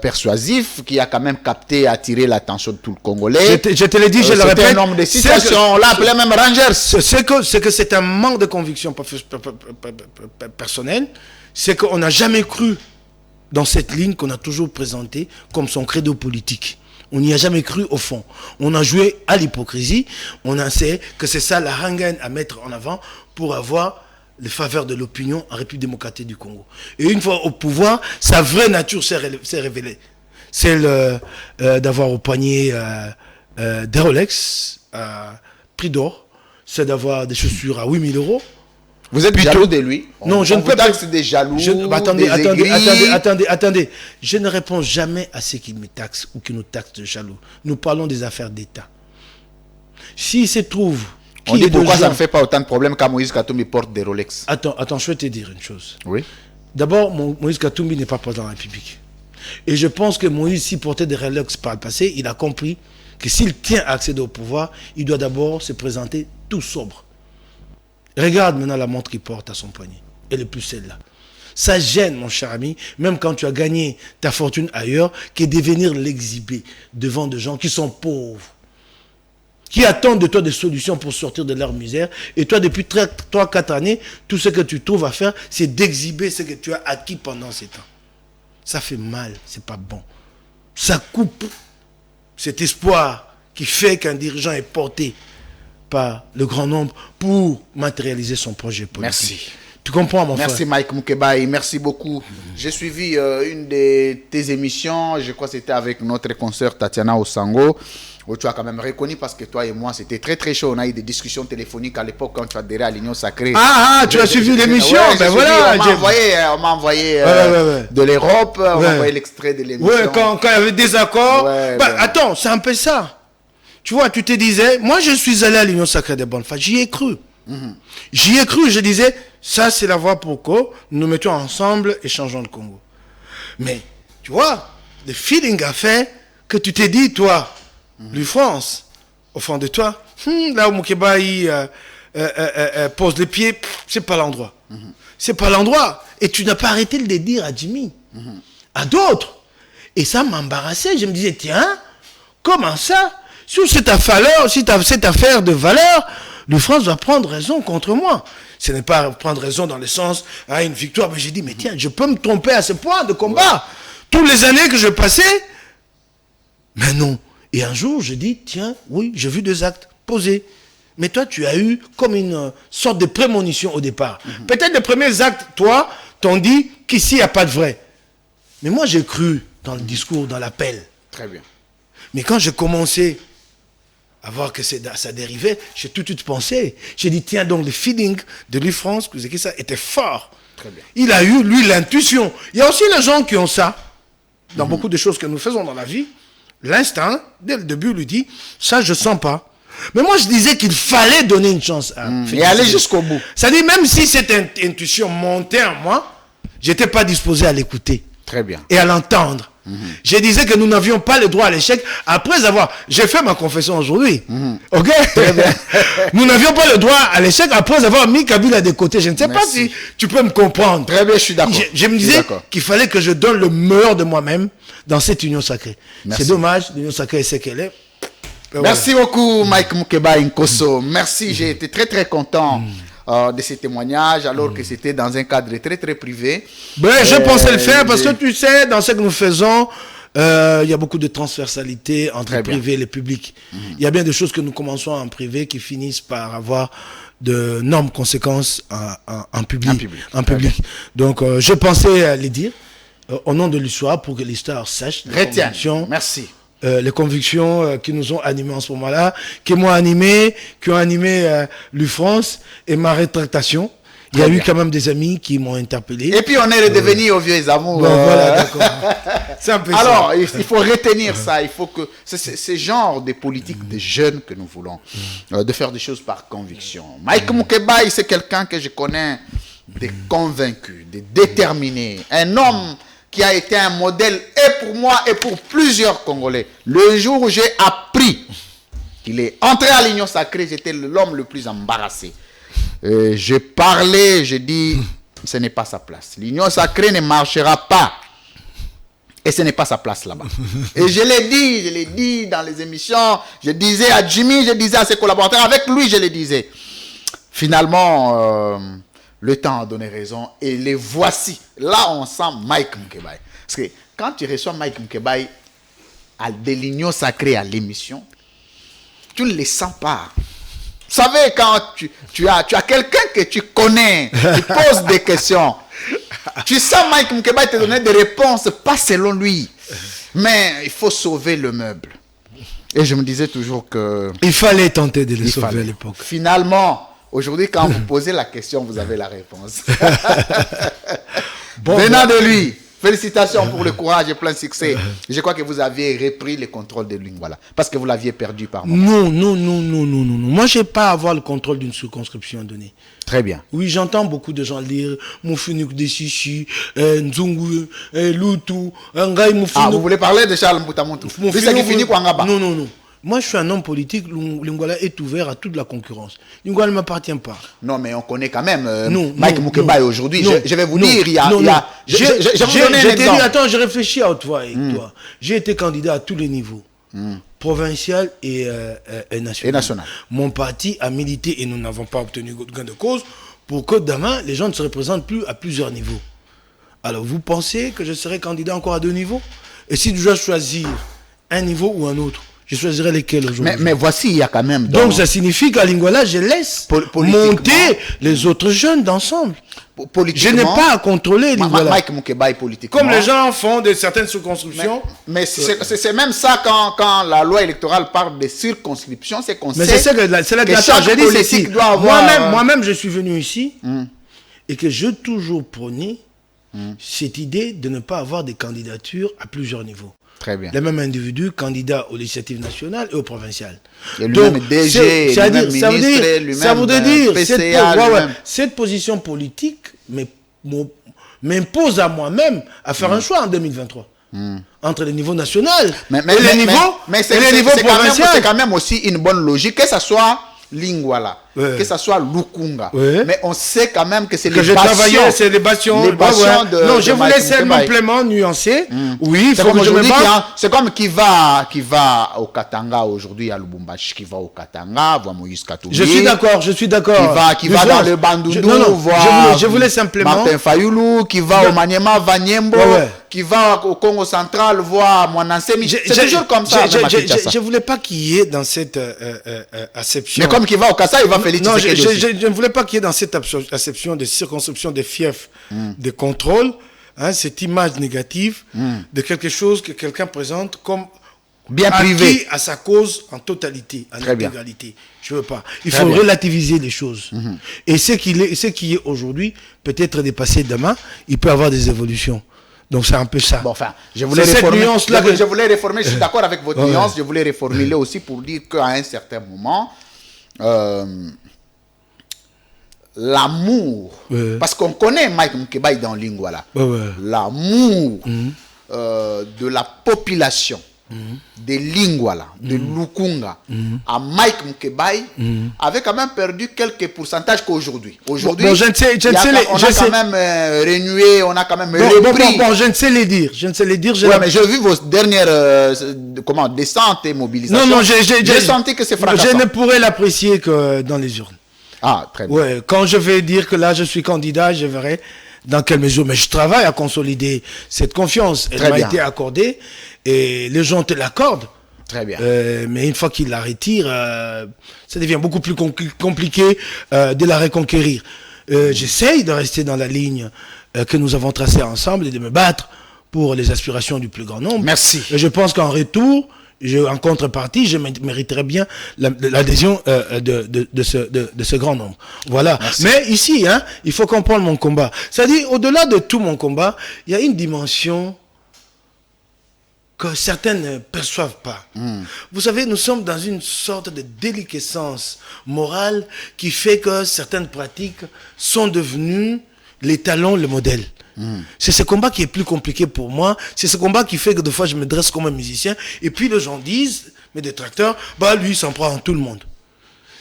persuasif qui a quand même capté, attiré l'attention de tout le Congolais. Je te l'ai dit, je le répète. C'est un homme de citation, on l'a appelé même Rangers. C'est que c'est un manque de conviction personnelle. C'est qu'on n'a jamais cru dans cette ligne qu'on a toujours présentée comme son credo politique. On n'y a jamais cru au fond. On a joué à l'hypocrisie. On a essayé que c'est ça la rengaine à mettre en avant pour avoir les faveurs de l'opinion en République démocratique du Congo. Et une fois au pouvoir, sa vraie nature s'est révélée. Celle d'avoir au poignet des Rolex à prix d'or. C'est d'avoir des chaussures à 8 000 €. Vous êtes jaloux de lui? Non, je ne peux pas. C'est des jaloux, attendez. Je ne réponds jamais à ceux qui me taxent ou qui nous taxent de jaloux. Nous parlons des affaires d'État. S'il se trouve... On dit pourquoi ça ne fait pas autant de problèmes quand Moïse Katumbi porte des Rolex. Attends, je vais te dire une chose. Oui. D'abord, Moïse Katumbi n'est pas président de la République. Et je pense que Moïse, s'il portait des Rolex par le passé, il a compris que s'il tient à accéder au pouvoir, il doit d'abord se présenter tout sobre. Regarde maintenant la montre qu'il porte à son poignet. Elle est plus celle-là. Ça gêne, mon cher ami, même quand tu as gagné ta fortune ailleurs, que de venir l'exhiber devant des gens qui sont pauvres, qui attendent de toi des solutions pour sortir de leur misère. Et toi, depuis 3-4 années, tout ce que tu trouves à faire, c'est d'exhiber ce que tu as acquis pendant ces temps. Ça fait mal, c'est pas bon. Ça coupe cet espoir qui fait qu'un dirigeant est porté par le grand nombre pour matérialiser son projet politique. Merci. Tu comprends, mon frère? Merci Mike Moukebaï, merci beaucoup. J'ai suivi une de tes émissions, je crois que c'était avec notre consoeur Tatiana Osango, où tu as quand même reconnu parce que toi et moi c'était très très chaud. On a eu des discussions téléphoniques à l'époque quand tu adhérais à l'Union Sacrée. Tu as suivi l'émission? Ben voilà, on m'a envoyé de l'Europe, on m'a envoyé l'extrait de l'émission. Ouais, quand il y avait des accords. Attends, c'est un peu ça. Tu vois, tu te disais, moi je suis allé à l'Union Sacrée des Bonnes Femmes, j'y ai cru. J'y ai cru, je disais, ça c'est la voie pour que nous nous mettions ensemble et changeons le Congo. Mais, tu vois, le feeling a fait que tu t'es dit, toi, l'UFRANCE, au fond de toi, là où Moukeba pose les pieds, c'est pas l'endroit. C'est pas l'endroit. Et tu n'as pas arrêté de le dire à Jimmy, à d'autres. Et ça m'embarrassait. Je me disais, tiens, comment ça? Sur cette affaire de valeur, France va prendre raison contre moi. Ce n'est pas prendre raison dans le sens, une victoire. Mais j'ai dit, mais tiens, je peux me tromper à ce point de combat. Toutes les années que je passais, mais non. Et un jour, je dis, tiens, oui, j'ai vu 2 actes posés. Mais toi, tu as eu comme une sorte de prémonition au départ. Peut-être les premiers actes, toi, t'ont dit qu'ici, il n'y a pas de vrai. Mais moi, j'ai cru dans le discours, dans l'appel. Très bien. Mais quand j'ai commencé à voir que ça dérivait, j'ai tout de suite pensé. J'ai dit, tiens, donc le feeling de l'UFrance, que ça était fort. Très bien. Il a eu, lui, l'intuition. Il y a aussi les gens qui ont ça. Dans beaucoup de choses que nous faisons dans la vie, l'instinct, dès le début, lui dit, ça, je sens pas. Mais moi, je disais qu'il fallait donner une chance à et aller jusqu'au bout. C'est-à-dire, même si cette intuition montait en moi, j'étais pas disposé à l'écouter. Très bien. Et à l'entendre. Je disais que nous n'avions pas le droit à l'échec après avoir... J'ai fait ma confession aujourd'hui. Ok. Nous n'avions pas le droit à l'échec après avoir mis Kabila de côté. Je ne sais pas si tu peux me comprendre. Très bien, je suis d'accord. Je me disais qu'il fallait que je donne le meilleur de moi-même dans cette union sacrée. C'est dommage, l'union sacrée, c'est qu'elle est. Merci beaucoup, Mike Mukeba Nkosso. Merci, j'ai été très très content de ces témoignages, alors que c'était dans un cadre très très privé. Ben, je pensais le faire parce que tu sais, dans ce que nous faisons, il y a beaucoup de transversalité entre le privé et le public. Il y a bien des choses que nous commençons en privé qui finissent par avoir d'énormes conséquences en public. Donc, je pensais les dire au nom de l'histoire pour que l'histoire sache. Retiens. Merci. Les convictions qui nous ont animés en ce moment-là, qui m'ont animé, qui ont animé l'UFrance et ma rétractation. Il y a eu quand même des amis qui m'ont interpellé. Et puis on est redevenu aux vieux amours. Bon, voilà, d'accord. C'est un peu alors, ça. il faut retenir ça. Il faut que c'est ce genre de politique de jeunes que nous voulons, de faire des choses par conviction. Mike Mukeba, c'est quelqu'un que je connais, de convaincu, de déterminé, un homme qui a été un modèle et pour moi et pour plusieurs Congolais. Le jour où j'ai appris qu'il est entré à l'Union sacrée, j'étais l'homme le plus embarrassé. J'ai parlé, j'ai dit, ce n'est pas sa place. L'Union sacrée ne marchera pas. Et ce n'est pas sa place là-bas. Et je l'ai dit dans les émissions, je disais à Jimmy, je disais à ses collaborateurs, avec lui je le disais. Finalement, le temps a donné raison et les voici. Là, on sent Mike Mukeba. Parce que quand tu reçois Mike Mukeba de l'Union sacrée à l'émission, tu ne les sens pas. Vous savez, quand tu as quelqu'un que tu connais, qui pose des questions, tu sens Mike Mukeba te donner des réponses, pas selon lui. Mais il faut sauver le meuble. Et je me disais toujours que... Il fallait tenter de le sauver à l'époque. Finalement... Aujourd'hui, quand vous posez la question, vous avez la réponse. Venant de lui, félicitations pour le courage et plein succès. Je crois que vous aviez repris le contrôle de Lingwala parce que vous l'aviez perdu par moment. Non. Moi, je n'ai pas à avoir le contrôle d'une circonscription donnée. Très bien. Oui, j'entends beaucoup de gens dire Moufinuk de Chichi, Nzungu, Lutu, Ngai Moufinuk. Ah, vous voulez parler de Charles Mbutamuntu? C'est ça qui finit quoi, Ngaba? Non. Moi, je suis un homme politique. Lingwala est ouvert à toute la concurrence. Lingwala ne m'appartient pas. Non, mais on connaît quand même Mike Mukeba aujourd'hui. Je vais vous dire, il y a... Je vais vous donner un exemple. Attends, je réfléchis à toi. J'ai été candidat à tous les niveaux. Provincial et national. Mon parti a milité et nous n'avons pas obtenu gain de cause pour que demain, les gens ne se représentent plus à plusieurs niveaux. Alors, vous pensez que je serai candidat encore à 2 niveaux? Et si je dois choisir un niveau ou un autre, je choisirais lesquels aujourd'hui. Mais voici, il y a quand même... Donc ça signifie qu'à Lingwala, je laisse monter les autres jeunes d'ensemble. Je n'ai pas à contrôler Lingwala. Mike Mukeba est politiquement... Comme les gens font de certaines circonscriptions. Mais c'est même ça quand la loi électorale parle de circonscriptions, c'est qu'on sait c'est la chaque politique doit avoir... Moi-même, je suis venu ici et que je toujours prôné cette idée de ne pas avoir des candidatures à plusieurs niveaux. Très bien. Les mêmes individus candidats aux législatives nationales et aux provinciales. Et lui-même DG, lui-même ministre, lui-même PCA, cette position politique m'impose à moi-même à faire un choix en 2023. Entre les niveaux nationaux et les niveaux provinciaux. C'est quand même aussi une bonne logique, que ce soit Lingwala, que ça soit Lukunga. Ouais. Mais on sait quand même que c'est que j'ai travaillé, c'est les bastions. de non, je de voulais Mike Mukeba. simplement nuancer. Oui, il C'est faut comme que je me aujourd'hui batte. c'est comme qui va au Katanga aujourd'hui à Lubumbashi, qui va au Katanga, voir Moïse Katumbi. Je suis d'accord. Qui va dans le Bandundu, voir je voulais simplement. Martin Fayoulou, qui va au Maniema, Vanyembo, qui va au Congo central, voir Mwanansemi. C'est toujours comme ça. Je voulais pas qu'il y ait dans cette acception. Mais comme qui va au Kassa, il va Félix Non, Tshisekedi aussi. je ne voulais pas qu'il y ait dans cette acception de circonscription des fiefs de contrôle, hein, cette image négative de quelque chose que quelqu'un présente comme bien privé acquis à sa cause en totalité, en Très bien. intégralité. Je veux pas. Il Très faut bien. relativiser les choses. Et ce qui est aujourd'hui peut être dépassé demain. Il peut y avoir des évolutions. Donc c'est un peu ça. Bon, enfin, je voulais C'est cette réformer. nuance-là Je voulais réformer. Je suis d'accord avec votre Ouais. nuance. Je voulais reformuler aussi pour dire qu'à un certain moment, l'amour, Ouais. parce qu'on connaît Mike Mukeba dans Lingwala, Ouais. l'amour de la population de Lingwala, de Lukunga, à Mike Mukeba, avait quand même perdu quelques pourcentages qu'aujourd'hui. Aujourd'hui, Bon, je ne sais on a quand même renoué, on a quand même repris. Bon, je ne sais les dire. Ouais, mais j'ai vu vos dernières descentes et mobilisations. Non, j'ai senti que c'est fracassant. Je ne pourrais l'apprécier que dans les urnes. Ah, très bien. Ouais, quand je vais dire que là je suis candidat, je verrai dans quelle mesure. Mais je travaille à consolider cette confiance. Elle Très m'a bien. été accordée et les gens te l'accordent. Très bien. Mais une fois qu'ils la retirent, ça devient beaucoup plus compliqué de la reconquérir. J'essaye de rester dans la ligne que nous avons tracée ensemble et de me battre pour les aspirations du plus grand nombre. Merci. Et je pense qu'en retour, en contrepartie, je mériterais bien l'adhésion de ce grand nombre. Voilà. Merci. Mais ici, hein, il faut comprendre mon combat. C'est-à-dire, au-delà de tout mon combat, il y a une dimension que certains ne perçoivent pas. Vous savez, nous sommes dans une sorte de déliquescence morale qui fait que certaines pratiques sont devenues l'étalon, le modèle. C'est ce combat qui est plus compliqué pour moi. C'est ce combat qui fait que des fois je me dresse comme un musicien et puis les gens disent, mes détracteurs, bah lui il s'en prend en tout le monde.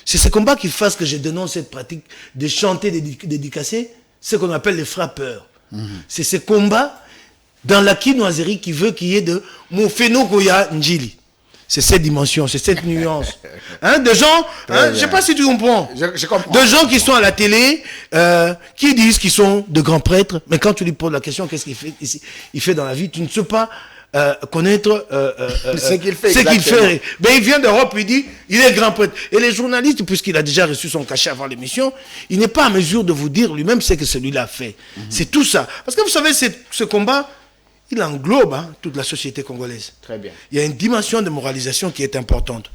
C'est ce combat qui fait que je dénonce cette pratique de chanter, dédicacer, ce qu'on appelle les frappeurs. C'est ce combat dans la quinoiserie qui veut qu'il y ait de Mofeno Goya Njili. C'est cette dimension, c'est cette nuance. Hein, de gens, hein, je ne sais pas si tu comprends. Je comprends. De gens qui sont à la télé, qui disent qu'ils sont de grands prêtres, mais quand tu lui poses la question, qu'est-ce qu'il fait ici, il fait dans la vie, tu ne sais pas connaître ce qu'il fait. Mais il vient d'Europe, il dit, il est grand prêtre. Et les journalistes, puisqu'il a déjà reçu son cachet avant l'émission, il n'est pas en mesure de vous dire lui-même ce que celui-là fait. C'est tout ça. Parce que vous savez, ce combat, il englobe toute la société congolaise. Très bien. Il y a une dimension de moralisation qui est importante.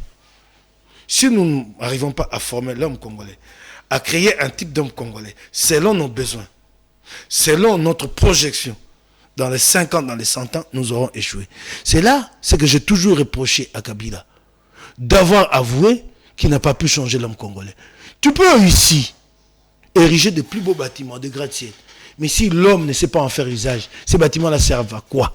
Si nous n'arrivons pas à former l'homme congolais, à créer un type d'homme congolais, selon nos besoins, selon notre projection, dans les 50, dans les 100 ans, nous aurons échoué. C'est là ce que j'ai toujours reproché à Kabila, d'avoir avoué qu'il n'a pas pu changer l'homme congolais. Tu peux ici ériger de plus beaux bâtiments, de gratte-ciel. Mais si l'homme ne sait pas en faire usage, ces bâtiments-là servent à quoi?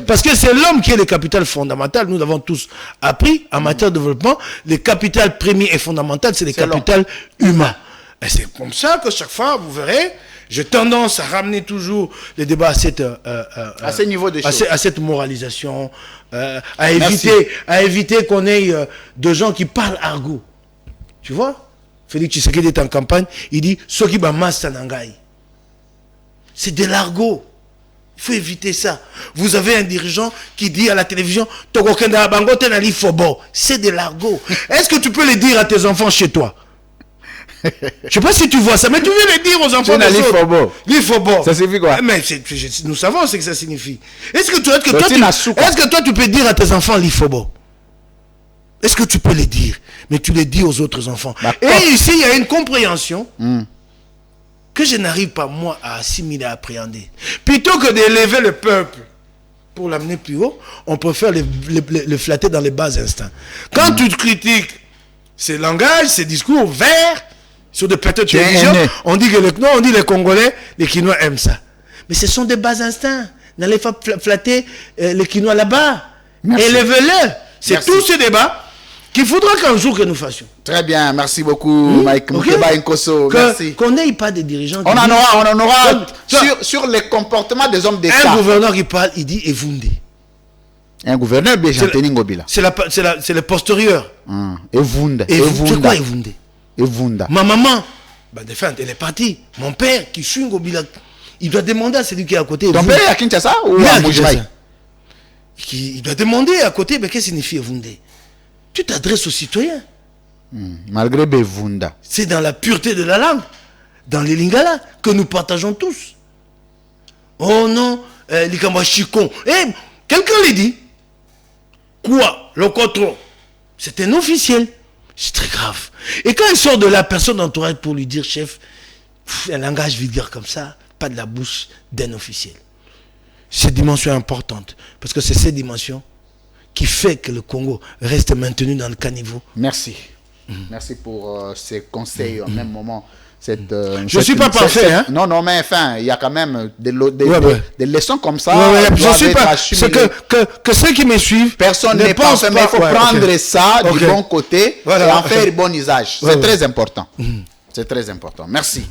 Parce que c'est l'homme qui est le capital fondamental. Nous l'avons tous appris en matière de développement. Le capital premier et fondamental, c'est le capital humain. Et c'est comme ça que chaque fois, vous verrez, j'ai tendance à ramener toujours les débats à ce niveau de choses. À cette moralisation, à éviter qu'on ait de gens qui parlent argot. Tu vois? Félix Tshisekedi est en campagne, il dit « Soki ba masta nangai ». C'est de l'argot. Il faut éviter ça. Vous avez un dirigeant qui dit à la télévision c'est de l'argot. Est-ce que tu peux le dire à tes enfants chez toi? Je ne sais pas si tu vois ça, mais tu veux le dire aux enfants des autres. L'Ifobo. Ça signifie quoi? Mais nous savons ce que ça signifie. Est-ce que toi tu peux dire à tes enfants l'Ifobo? Est-ce que tu peux le dire? Mais tu le dis aux autres enfants. Et ici, il y a une compréhension que je n'arrive pas, moi, à assimiler, à appréhender. Plutôt que d'élever le peuple pour l'amener plus haut, on préfère le flatter dans les bas instincts. Quand tu critiques ces langages, ces discours verts, sur des plateaux de télévision, on dit que les Congolais, les Kinois aiment ça. Mais ce sont des bas instincts. N'allez pas flatter les Kinois là-bas. Élevez-le. C'est tout ce débat qu'il faudra qu'un jour que nous fassions. Très bien, merci beaucoup, Mike Moukeba Nkosso. Merci. Qu'on n'ait pas des dirigeants qui on en aura comme, sur les comportements des hommes d'État. Un gouverneur qui parle, il dit Evunde. Un gouverneur, Béjanteni Ngobila. C'est le postérieur. Evunde. C'est quoi Evunde? Evunda. Ma maman, elle est partie. Mon père qui suit Ngobila, il doit demander à celui qui est à côté. Ton père est à Kinshasa ou à Moujimaï? Il doit demander à côté, mais qu'est-ce que signifie Evunde? Tu t'adresses aux citoyens. Malgré Bevunda. C'est dans la pureté de la langue, dans les lingala, que nous partageons tous. Oh non, les Kamachikon. Quelqu'un l'a dit. Quoi? Le contrôle. C'est un officiel. C'est très grave. Et quand il sort de là, personne d'entourage pour lui dire, chef, un langage vulgaire comme ça, pas de la bouche d'un officiel. Cette dimension est importante. Parce que c'est cette dimension qui fait que le Congo reste maintenu dans le caniveau. Merci. Merci pour ces conseils en même moment. Je ne suis pas parfait. Hein? Non, mais enfin, il y a quand même des leçons comme ça. Je suis pas. C'est que ceux qui me suivent. Personne n'est parfait, mais il faut prendre ça du bon côté et en faire bon usage. C'est très important. C'est très important. Merci.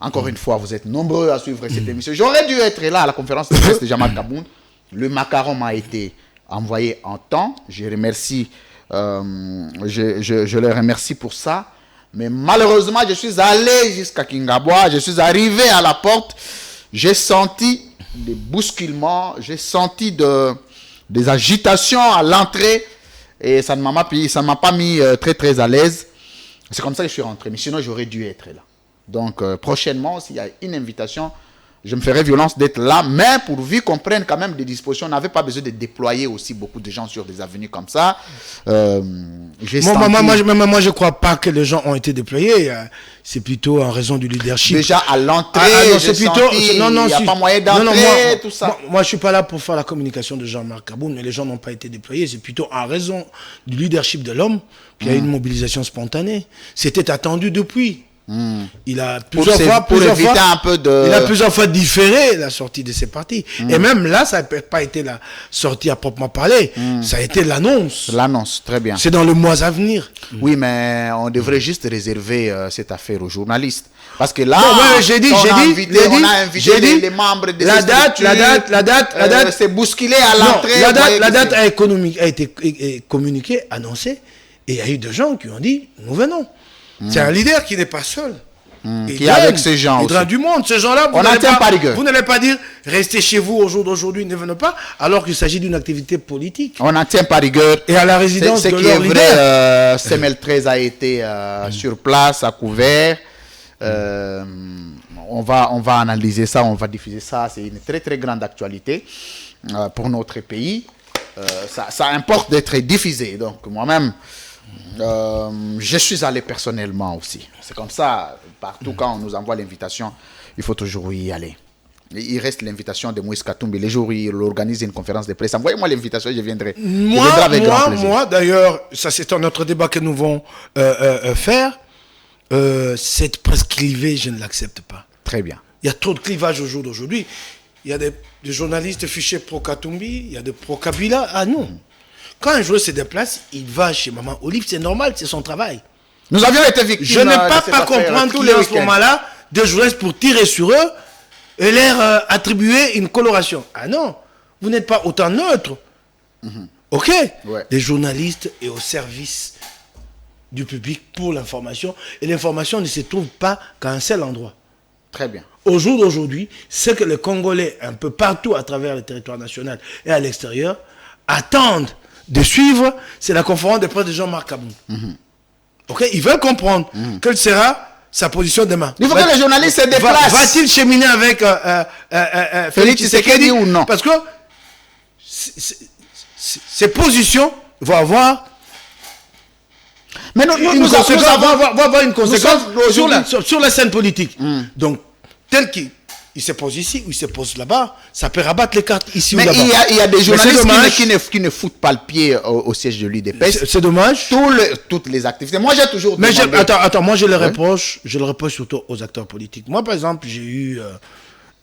Encore une fois, vous êtes nombreux à suivre cette émission. J'aurais dû être là à la conférence de presse de Jean-Marc Kabound. Le macaron m'a été envoyé en temps. Je remercie, je les remercie pour ça. Mais malheureusement, je suis allé jusqu'à Kingabois. Je suis arrivé à la porte. J'ai senti des bousculements. J'ai senti des agitations à l'entrée. Et ça ne m'a pas mis très très à l'aise. C'est comme ça que je suis rentré. Mais sinon, j'aurais dû être là. Donc, prochainement, s'il y a une invitation, je me ferai violence d'être là, mais pourvu qu'on prenne quand même des dispositions. On n'avait pas besoin de déployer aussi beaucoup de gens sur des avenues comme ça. Moi, je ne crois pas que les gens ont été déployés. C'est plutôt en raison du leadership. Déjà à l'entrée, il n'y a pas moyen d'entrer, tout ça. Moi, je ne suis pas là pour faire la communication de Jean-Marc Kabound, mais les gens n'ont pas été déployés. C'est plutôt en raison du leadership de l'homme qu'il y a eu une mobilisation spontanée. C'était attendu depuis. Il a plusieurs fois différé la sortie de ces partis. Et même là, ça n'a pas été la sortie à proprement parler. Ça a été l'annonce. L'annonce, très bien. C'est dans le mois à venir. Oui, mais on devrait juste réserver cette affaire aux journalistes. Parce que là, on a invité les membres de la date, c'est bousculé à l'entrée. La date a été communiquée, annoncée. Et il y a eu des gens qui ont dit, nous venons. C'est un leader qui n'est pas seul. Qui est avec ces gens aussi. Il y du monde. Ces gens-là, vous n'allez pas dire, restez chez vous au jour d'aujourd'hui, ne venez pas, alors qu'il s'agit d'une activité politique. On n'en tient pas rigueur. Et à la résidence de leur leader. Ce qui est vrai, Semel 13 a été sur place, à couvert. On va analyser ça, on va diffuser ça. C'est une très très grande actualité pour notre pays. Ça importe d'être diffusé. Donc moi-même, je suis allé personnellement aussi. C'est comme ça, partout quand on nous envoie l'invitation, il faut toujours y aller. Il reste l'invitation de Moïse Katumbi. Les jours où il organise une conférence de presse, envoyez-moi l'invitation, je viendrai. Moi, d'ailleurs, ça c'est un autre débat que nous vont faire. Cette presse clivée, je ne l'accepte pas. Très bien. Il y a trop de clivage au jour d'aujourd'hui. Il y a des journalistes fichés pro-Katumbi, il y a des pro-Kabila. Ah non. Quand un joueur se déplace, il va chez Maman Olive, c'est normal, c'est son travail. Nous avions été victimes. Je ne peux pas comprendre qu'il y ait en ce moment-là des journalistes pour tirer sur eux et leur attribuer une coloration. Ah non, vous n'êtes pas autant neutre. Ok. Les journalistes est au service du public pour l'information. Et l'information ne se trouve pas qu'à un seul endroit. Très bien. Au jour d'aujourd'hui, ce que les Congolais, un peu partout à travers le territoire national et à l'extérieur, attendent de suivre, c'est la conférence de presse de Jean-Marc Kabound. Ok, ils veulent comprendre quelle sera sa position demain. Il faut que les journalistes se déplacent. Va-t-il cheminer avec Félix Tshisekedi ou non? Parce que ces positions vont avoir une conséquence sur la scène politique. Donc, tel qu'il se pose ici ou il se pose là-bas, ça peut rabattre les cartes ici ou là-bas. Mais il y a des journalistes qui ne foutent pas le pied au siège de l'UDPS. C'est dommage. Toutes les activités. Moi, j'ai toujours demandé... Attends, moi je le reproche surtout aux acteurs politiques. Moi, par exemple, j'ai eu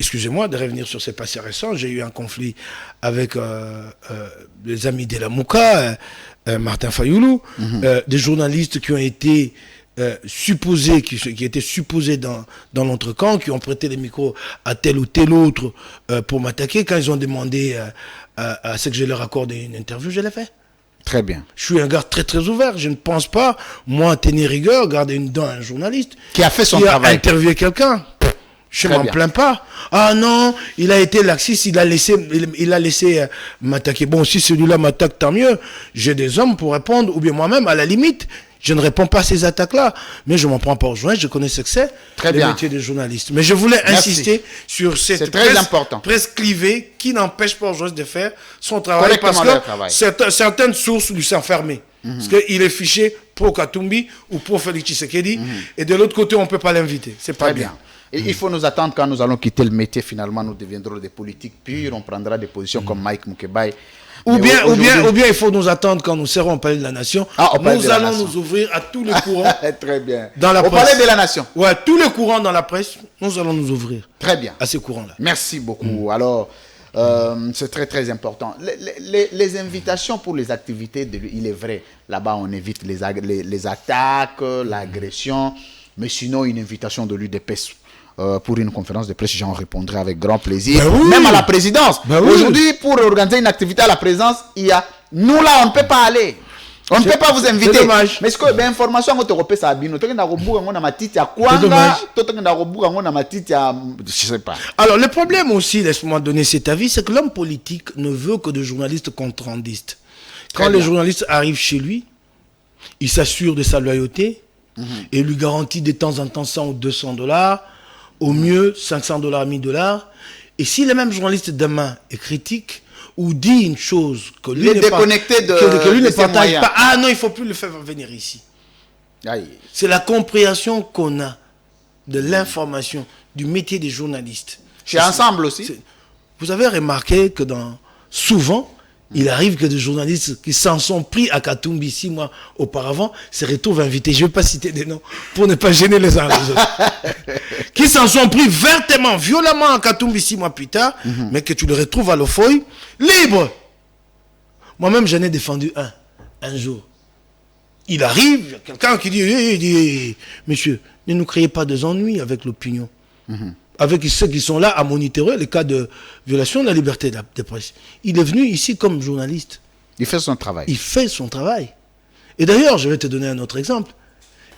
excusez-moi de revenir sur ces passés récents, j'ai eu un conflit avec les amis de la Mouka, Martin Fayoulou, des journalistes qui ont été supposés, qui étaient supposés dans l'entrecamp, qui ont prêté les micros à tel ou tel autre pour m'attaquer. Quand ils ont demandé à ce que je leur accorde une interview, je l'ai fait. Très bien. Je suis un gars très très ouvert. Je ne pense pas, moi, tenir rigueur, garder une dent à un journaliste Qui a fait son qui a travail. interviewé quelqu'un. Je Très m'en bien. plains pas. Ah non, il a été laxiste, il a laissé m'attaquer. Bon, si celui-là m'attaque, tant mieux. J'ai des hommes pour répondre, ou bien moi-même, à la limite, je ne réponds pas à ces attaques-là. Mais je m'en prends pas aux joints, je connais ce que c'est, Très le bien. métier des journalistes. Mais je voulais Merci. insister sur C'est cette très important. presse clivée qui n'empêche pas aux journalistes de faire son travail. Correctement Parce leur que travail. certaines sources lui sont fermées. Parce qu'il est fiché pro Katumbi ou pro Félix Tshisekedi. Et de l'autre côté, on ne peut pas l'inviter. C'est pas Très bien. bien. Et il faut nous attendre quand nous allons quitter le métier. Finalement, nous deviendrons des politiques purs. On prendra des positions comme Mike Mukebai. Ou Mais bien, aujourd'hui- il faut nous attendre quand nous serons au Palais de la Nation. Ah, au Palais de Nous la allons Nation. nous ouvrir à tous les courants. Très bien. Dans la Au presse. Palais de la Nation. Ouais, tous les courants dans la presse, nous allons nous ouvrir Très bien. à ces courants-là. Merci beaucoup. Alors, c'est très très important. Les invitations pour les activités, il est vrai, là-bas on évite les attaques, l'agression, mais sinon une invitation de l'UDPS pour une conférence de presse, j'en répondrai avec grand plaisir, Ben oui. même à la présidence. Ben oui. Aujourd'hui, pour organiser une activité à la présidence, nous là, on ne peut pas aller. On ne peut pas vous inviter. C'est dommage. Mais est-ce que l'information que tu repères ça bino, tu as un matiti à C'est dommage. Kwanga, un matiti à je sais pas. Alors, le problème aussi, laisse-moi donner cet avis, c'est que l'homme politique ne veut que de journalistes contre-rendistes. Quand Très les bien. journalistes arrivent chez lui, il s'assure de sa loyauté et lui garantit de temps en temps 100 ou 200 dollars, au mieux 500 dollars, 1000 dollars. Et si le même journaliste demain est critique ou dit une chose que lui Il est n'est pas- déconnecté que lui de ne ses partage moyens. pas, ah non, il ne faut plus le faire venir ici. Aïe. C'est la compréhension qu'on a de l'information, du métier des journalistes. Chez Ensemble aussi. C'est- Vous avez remarqué que souvent, il arrive que des journalistes qui s'en sont pris à Katumbi 6 mois auparavant se retrouvent invités. Je ne vais pas citer des noms pour ne pas gêner les uns les autres. Qui s'en sont pris vertement, violemment à Katumbi 6 mois plus tard, mais que tu le retrouves à l'Ofoy, libre. Moi-même, j'en ai défendu un jour. Il arrive, il y a quelqu'un qui dit, monsieur, ne nous créez pas des ennuis avec l'opinion. Avec ceux qui sont là à monitorer les cas de violation de la liberté de presse. Il est venu ici comme journaliste. Il fait son travail. Il fait son travail. Et d'ailleurs, je vais te donner un autre exemple.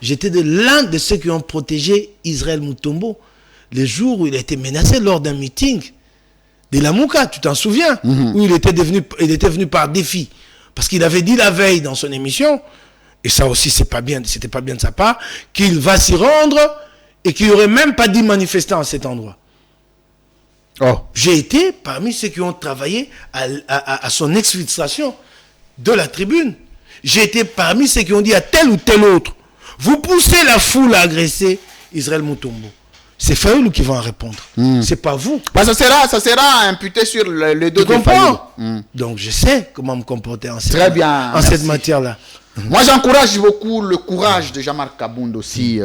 J'étais l'un de ceux qui ont protégé Israël Mutombo les jours où il a été menacé lors d'un meeting de la Mouka, tu t'en souviens, où il était venu par défi. Parce qu'il avait dit la veille dans son émission, et ça aussi c'était pas bien de sa part, qu'il va s'y rendre et qu'il n'y aurait même pas 10 manifestants à cet endroit. Oh. J'ai été parmi ceux qui ont travaillé à son exfiltration de la tribune. J'ai été parmi ceux qui ont dit à tel ou tel autre, vous poussez la foule à agresser Israël Mutombo. C'est Fayoulou qui va en répondre. C'est pas vous. Bah, ça sera imputé sur le dos Tu de Fayoulou. comprends? Donc je sais comment me comporter en Très bien, cette merci. matière-là. Moi, j'encourage beaucoup le courage de Jean-Marc Kabound aussi.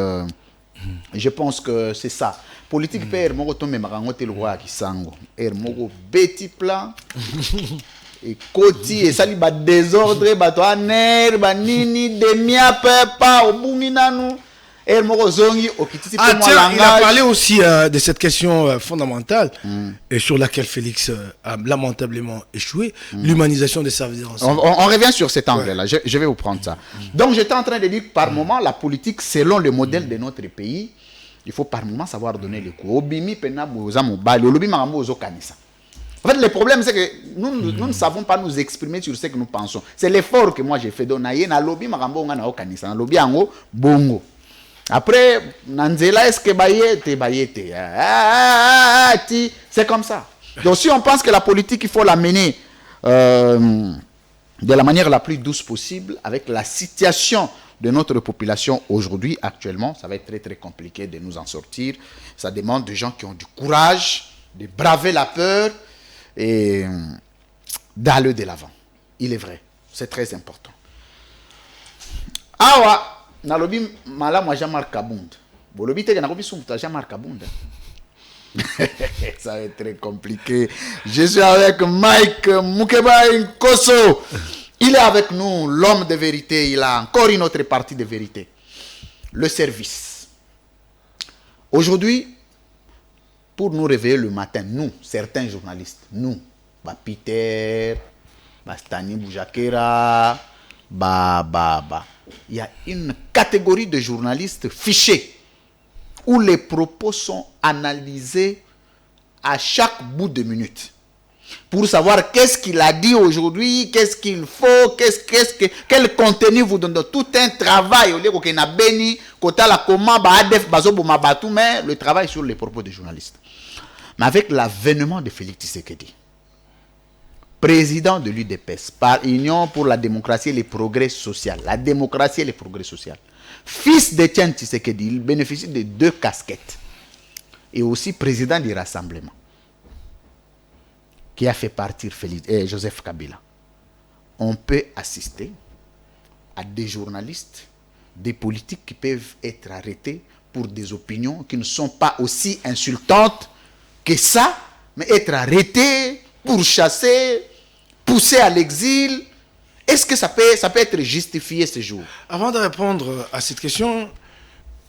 Je pense que c'est ça. Politique père, moi, je me marangote le roi qui sango. Moi, petit plan. Et côté, et ça, il y a désordre, bato aner, nini, demia, pepa, obunginanu. Moi, zongi, okitisi, Ah pour moi, tiens, il a langage. parlé aussi de cette question fondamentale et sur laquelle Félix a lamentablement échoué, l'humanisation des services de renseignement. On revient sur cet angle-là. Je vais vous prendre ça. Donc, j'étais en train de dire que par moment, la politique, selon le modèle de notre pays, il faut par moment savoir donner les coups. Obimi, pena, boza, mobali, olobi, marambo, ozo, kanisa. En fait, le problème, c'est que nous ne savons pas nous exprimer sur ce que nous pensons. C'est l'effort que moi j'ai fait. Donc, na lobi, marambo, nga na okanisa. Na lobi, ango, bongo. Après, Nanzela, est-ce que bayete, bayete. C'est comme ça. Donc, si on pense que la politique, il faut la mener de la manière la plus douce possible, avec la situation de notre population aujourd'hui, actuellement, ça va être très très compliqué de nous en sortir. Ça demande de gens qui ont du courage, de braver la peur et d'aller de l'avant. Il est vrai, c'est très important. Awa, nalobi mala moi Jean-Marc Kabound. Bolobi te que nalobi sumuta Jean-Marc Kabound. Ça va être très compliqué. Je suis avec Mike Mukeba Nkosso. Il est avec nous, l'homme de vérité. Il a encore une autre partie de vérité. Le service. Aujourd'hui, pour nous réveiller le matin, nous, certains journalistes, nous, Peter, Stani Boujakera, il y a une catégorie de journalistes fichés où les propos sont analysés à chaque bout de minute pour savoir qu'est-ce qu'il a dit aujourd'hui, qu'est-ce qu'il faut, quel contenu vous donne. Tout un travail, mais le travail sur les propos des journalistes. Mais avec l'avènement de Félix Tshisekedi, président de l'UDPS, par Union pour la démocratie et les progrès sociaux, la démocratie et les progrès sociaux, fils d'Etienne Tshisekedi, il bénéficie de 2 casquettes, et aussi président du Rassemblement, qui a fait partir Joseph Kabila. On peut assister à des journalistes, des politiques qui peuvent être arrêtés pour des opinions qui ne sont pas aussi insultantes que ça, mais être arrêtés, pourchassés, poussés à l'exil. Est-ce que ça peut être justifié ce jour? Avant de répondre à cette question,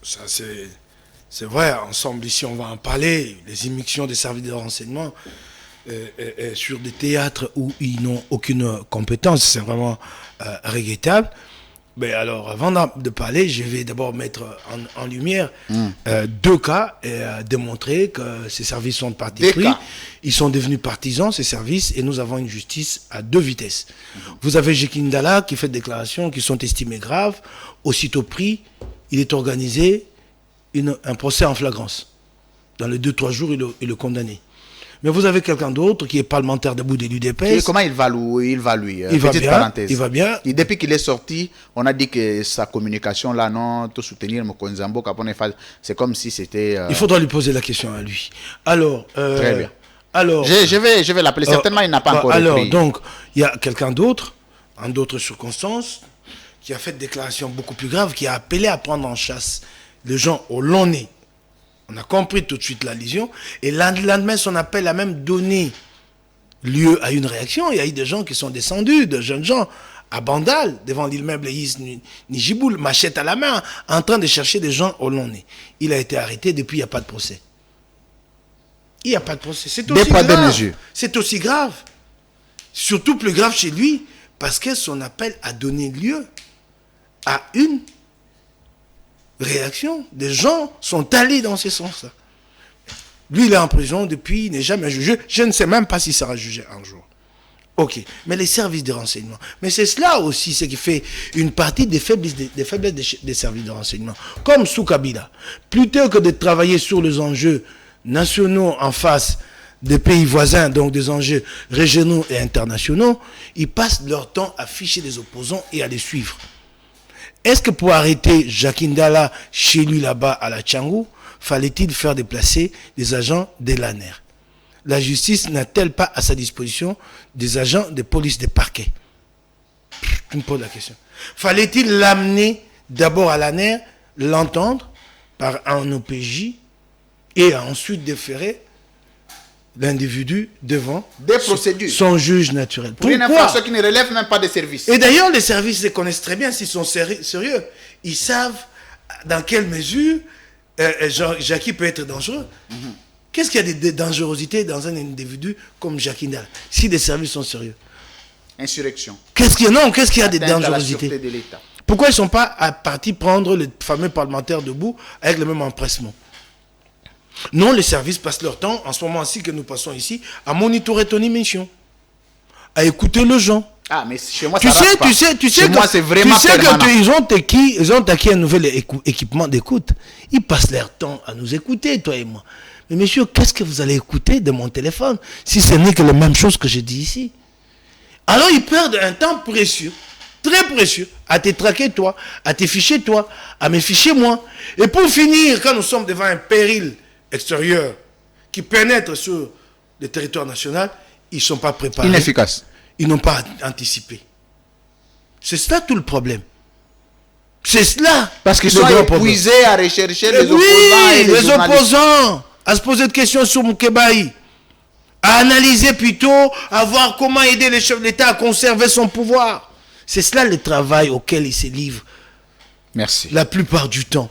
ça c'est vrai, ensemble ici on va en parler, les émissions des services de renseignement sur des théâtres où ils n'ont aucune compétence, c'est vraiment regrettable. Mais alors, avant de parler, je vais d'abord mettre en lumière 2 cas et démontrer que ces services sont de parti pris. Ils sont devenus partisans, ces services, et nous avons une justice à 2 vitesses. Vous avez Jekin Dala qui fait des déclarations qui sont estimées graves. Aussitôt pris, il est organisé un procès en flagrance. Dans les 2-3 jours, il est condamné. Mais vous avez quelqu'un d'autre qui est parlementaire debout de l'UDPS. Comment il va lui Petite parenthèse. Il va bien. Et depuis qu'il est sorti, on a dit que sa communication là, non, tout soutenir Mokonzambo, c'est comme si c'était... Il faudra lui poser la question à lui. Alors... Très bien. Alors, je vais l'appeler. Certainement, il n'a pas encore alors, écrit. Donc, il y a quelqu'un d'autre, en d'autres circonstances, qui a fait des déclarations beaucoup plus graves, qui a appelé à prendre en chasse les gens au long nez. On a compris tout de suite la lésion. Et le lendemain, son appel a même donné lieu à une réaction. Il y a eu des gens qui sont descendus, de jeunes gens, à Bandal, devant l'immeuble Is Nijiboul, machette à la main, en train de chercher des gens au long nez. Il a été arrêté, depuis il n'y a pas de procès. Il n'y a pas de procès. C'est aussi grave. C'est aussi grave. Surtout plus grave chez lui, parce que son appel a donné lieu à une réaction. Des gens sont allés dans ce sens-là. Lui, il est en prison depuis, il n'est jamais jugé. Je ne sais même pas s'il sera jugé un jour. Ok, mais les services de renseignement. Mais c'est cela aussi, ce qui fait une partie des faiblesses des services de renseignement. Comme sous Kabila. Plutôt que de travailler sur les enjeux nationaux en face des pays voisins, donc des enjeux régionaux et internationaux, ils passent leur temps à ficher les opposants et à les suivre. Est-ce que pour arrêter Jekin Dala chez lui là-bas à la Tchangou, fallait-il faire déplacer des agents de l'ANER? La justice n'a-t-elle pas à sa disposition des agents de police de parquet? Je me pose la question. Fallait-il l'amener d'abord à l'ANER, l'entendre par un OPJ et ensuite déférer l'individu devant des procédures, son juge naturel? Pour une infraction qui ne relève même pas des services. Et d'ailleurs, les services les connaissent très bien s'ils sont sérieux. Ils savent dans quelle mesure Jackie peut être dangereux. Qu'est-ce qu'il y a de dangerosité dans un individu comme Jackie Ndala, si les services sont sérieux? Insurrection. Qu'est-ce qu'il y a de dangerosité? De l'État. Pourquoi ils ne sont pas partis prendre le fameux parlementaire debout avec le même empressement? Non, les services passent leur temps, en ce moment-ci que nous passons ici, à monitorer ton émission, à écouter les gens. Ah, mais chez moi, tu sais qu'ils ont acquis un nouvel équipement d'écoute. Ils passent leur temps à nous écouter, toi et moi. Mais monsieur, qu'est-ce que vous allez écouter de mon téléphone si ce n'est que la même chose que je dis ici? Alors ils perdent un temps précieux, très précieux, à te traquer toi, à te ficher toi, à me ficher moi. Et pour finir, quand nous sommes devant un péril extérieur qui pénètre sur le territoire national, ils ne sont pas préparés. Inefficaces. Ils n'ont pas anticipé. C'est cela tout le problème. C'est cela. Parce qu'ils sont épuisés à rechercher les opposants. Oui, les opposants. à se poser de questions sur Moukébaï, à analyser plutôt, à voir comment aider les chefs d'État à conserver son pouvoir. C'est cela le travail auquel il se livre. Merci. La plupart du temps.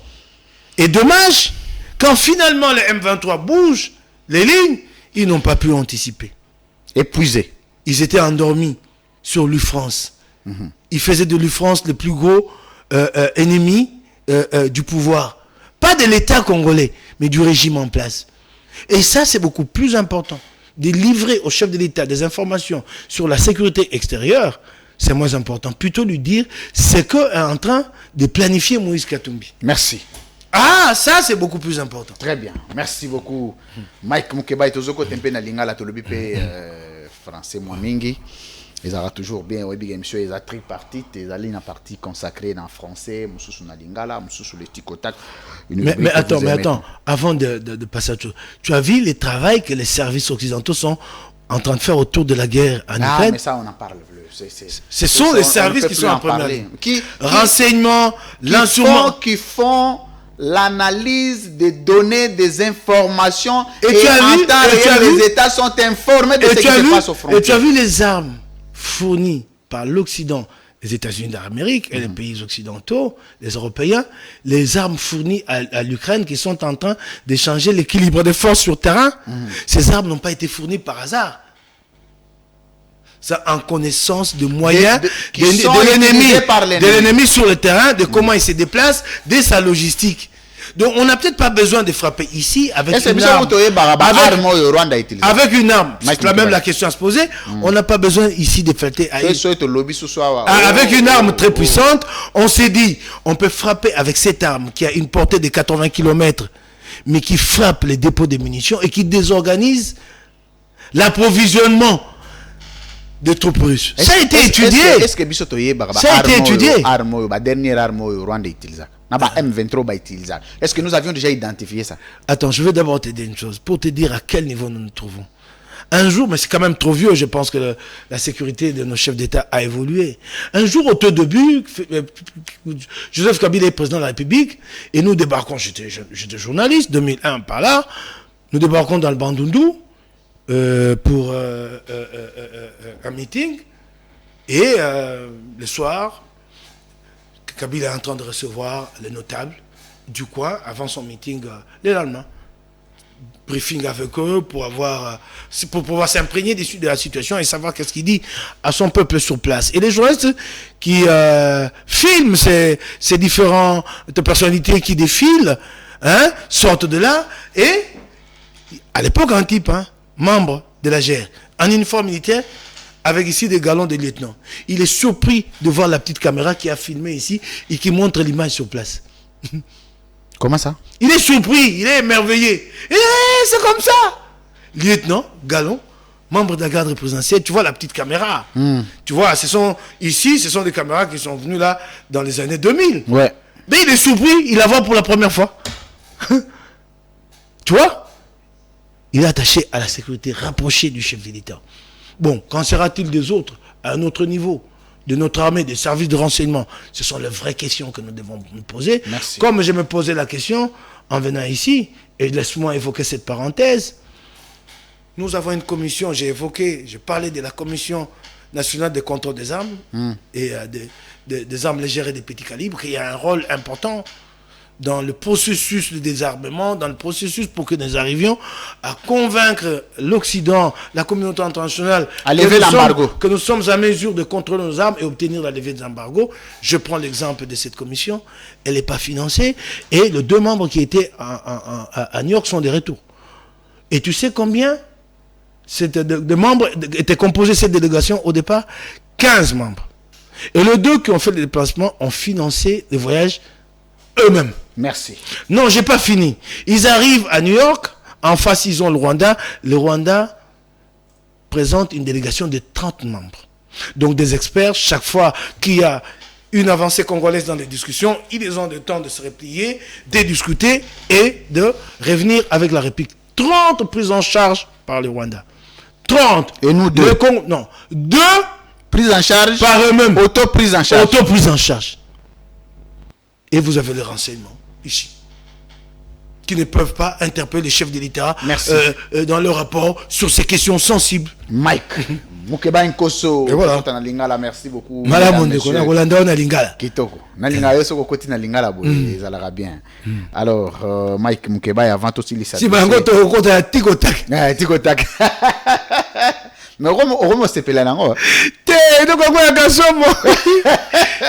Et dommage, quand finalement le M23 bouge, les lignes, ils n'ont pas pu anticiper. Épuisé. Ils étaient endormis sur l'UFRANCE. Ils faisaient de l'UFRANCE le plus gros ennemi du pouvoir. Pas de l'État congolais, mais du régime en place. Et ça, c'est beaucoup plus important. De livrer au chef de l'État des informations sur la sécurité extérieure, c'est moins important. Plutôt lui dire ce qu'est en train de planifier Moïse Katumbi. Merci. Ah, ça, c'est beaucoup plus important. Très bien. Merci beaucoup. Mike Moukébaï, tozoko tempe na lingala tolobi pe français moi mingi. Ils aura toujours bien oui monsieur ils a tripartite, ils allaient une partie consacrée en français, mususu na lingala, mususu le ticotac. Mais attends, avant de passer à autre chose, tu as vu le travail que les services occidentaux sont en train de faire autour de la guerre en Ukraine? Ah, mais ça on en parle plus. Ce sont les services qui sont en première ligne. Renseignements, qui font l'analyse des données, des informations, et les États sont informés de ce qui se passe aux frontières. Et tu as vu les armes fournies par l'Occident, les États-Unis d'Amérique et les pays occidentaux, les Européens, les armes fournies à l'Ukraine qui sont en train d'échanger l'équilibre des forces sur terrain. Ces armes n'ont pas été fournies par hasard. Ça, en connaissance de moyens de l'ennemi sur le terrain, de comment il se déplace, de sa logistique. Donc on n'a peut-être pas besoin de frapper ici avec une arme. Avec une arme. C'est là même la question à se poser. On n'a pas besoin ici de frapper avec une arme très puissante. On s'est dit, on peut frapper avec cette arme qui a une portée de 80 km, mais qui frappe les dépôts de munitions et qui désorganise l'approvisionnement des troupes russes. Ça a été étudié. Est-ce que ça a été étudié? La dernière arme au Rwanda utilise. Est-ce que nous avions déjà identifié ça? Attends, je vais d'abord te dire une chose, pour te dire à quel niveau nous nous trouvons. Un jour, mais c'est quand même trop vieux, je pense que la sécurité de nos chefs d'État a évolué. Un jour, au tout début, Joseph Kabila est président de la République, et nous débarquons, j'étais journaliste, 2001 par là, nous débarquons dans le Bandundu, pour un meeting, et le soir, Kabila est en train de recevoir les notables du coin avant son meeting le lendemain. Briefing avec eux pour pouvoir s'imprégner de la situation et savoir qu'est-ce qu'il dit à son peuple sur place. Et les journalistes qui filment ces différentes personnalités qui défilent, sortent de là, et à l'époque un type, membre de la GR, en uniforme militaire, avec ici des galons de lieutenant. Il est surpris de voir la petite caméra qui a filmé ici et qui montre l'image sur place. Comment ça? Il est surpris, il est émerveillé. C'est comme ça. Lieutenant, galon, membre de la garde présidentielle, tu vois la petite caméra. Tu vois, ce sont des caméras qui sont venues là dans les années 2000. Ouais. Mais il est surpris, il la voit pour la première fois. Tu vois? Il est attaché à la sécurité rapprochée du chef de l'État. Bon, qu'en sera-t-il des autres, à un autre niveau, de notre armée, des services de renseignement? Ce sont les vraies questions que nous devons nous poser. Merci. Comme je me posais la question en venant ici, et laisse-moi évoquer cette parenthèse, nous avons une commission, j'ai parlé de la Commission nationale de contrôle des armes et des armes légères et des petits calibres, qui a un rôle important dans le processus de désarmement, dans le processus pour que nous arrivions à convaincre l'Occident, la communauté internationale, à lever l'embargo, que nous sommes à mesure de contrôler nos armes et obtenir la levée des embargos. Je prends l'exemple de cette commission, elle n'est pas financée, et les 2 membres qui étaient à New York sont de retour. Et tu sais combien de membres étaient composés cette délégation au départ? 15 membres. Et les 2 qui ont fait le déplacement ont financé les voyages eux-mêmes. Merci. Non, j'ai pas fini. Ils arrivent à New York, en face ils ont le Rwanda. Le Rwanda présente une délégation de 30 membres. Donc des experts, chaque fois qu'il y a une avancée congolaise dans les discussions, ils ont le temps de se replier, de discuter et de revenir avec la République. 30 prises en charge par le Rwanda. 30. Et nous 2. Non, 2 prises en charge par eux-mêmes. Auto-prise en charge. Auto-prise en charge. Et vous avez les renseignements ici. qui ne peuvent pas interpeller les chefs de l'État dans leur rapport sur ces questions sensibles. Mike Mukeba Nkoso. Et voilà. Merci beaucoup. Madame Ondeko, na Rolanda na Lingala. Kitoko. Na Lingala yo soko koti na Lingala bo ezalaka bien. Alors Mike Mukeba avant aussi les si bango to kota tiko tak. Tiko tak. Mais Romo sepela nango. Te donc quoi ya kasomo.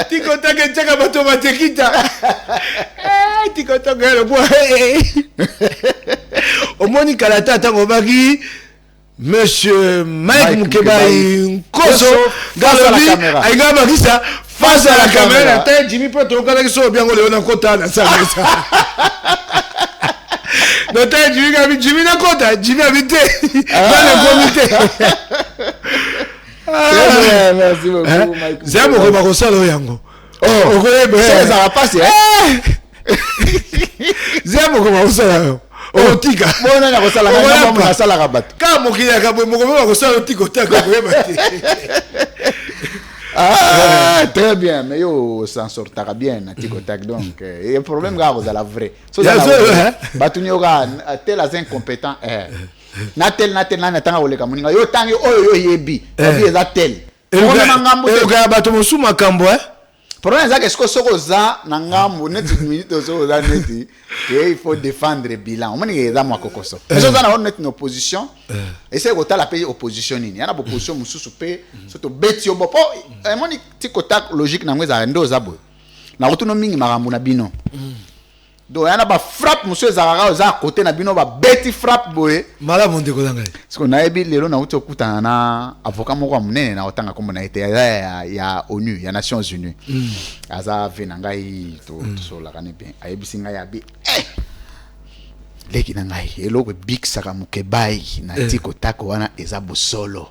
Tiko tak tchaka bato batekita. Tiko tak le bois. Omoni kalata tango baki Monsieur Mike Mukeba Nkoso face à la caméra. Aiga bakisa face à la caméra. Te Jimmy Poto kana kiso bien ngole na kota na ça. Note Jimmy na kota, Jimmy habité dans le comité. Merci beaucoup Mike. C'est beaucoup ba kosala yango. Oh, ça va passer. C'est beaucoup ba kosala. Oh tika. Bon na kosala ngamba na sala rabat. Ka mokili ka moko ba kosala tiko taka ko yebate. Ah, très bien, mais yo s'en sortira bien na tiko tak donc il y a problème gars vous la vrai. So ça batunyo ga tel as incompétent na tel na tanga oleka muninga yo tangi oyo yebi obi eza tel. Et ga bato musuma kambo problème c'est que soko za na ngambo net minute soko za net il faut défendre le bilan on moni eza mwakokoso mais ça na net une opposition et c'est que la pays opposition nini yana opposition mususu pe surtout beti obo po moni tikota logique na ngweza ndo za boy na rotuno mingi makambo na bino donc yana ba frappe monsieur Zarara za côté na bino ba beti frappe boy mala monde ko ngai parce que na ebi lelo na uto kutana na avocat moko munene na otanga kombo na ete ya ONU ya Nations Unies aza vena ngai to so la kana bien ayebisi ngai abi leki na ngai eloko big saka Mukebai na tiko tako wana eza bosolo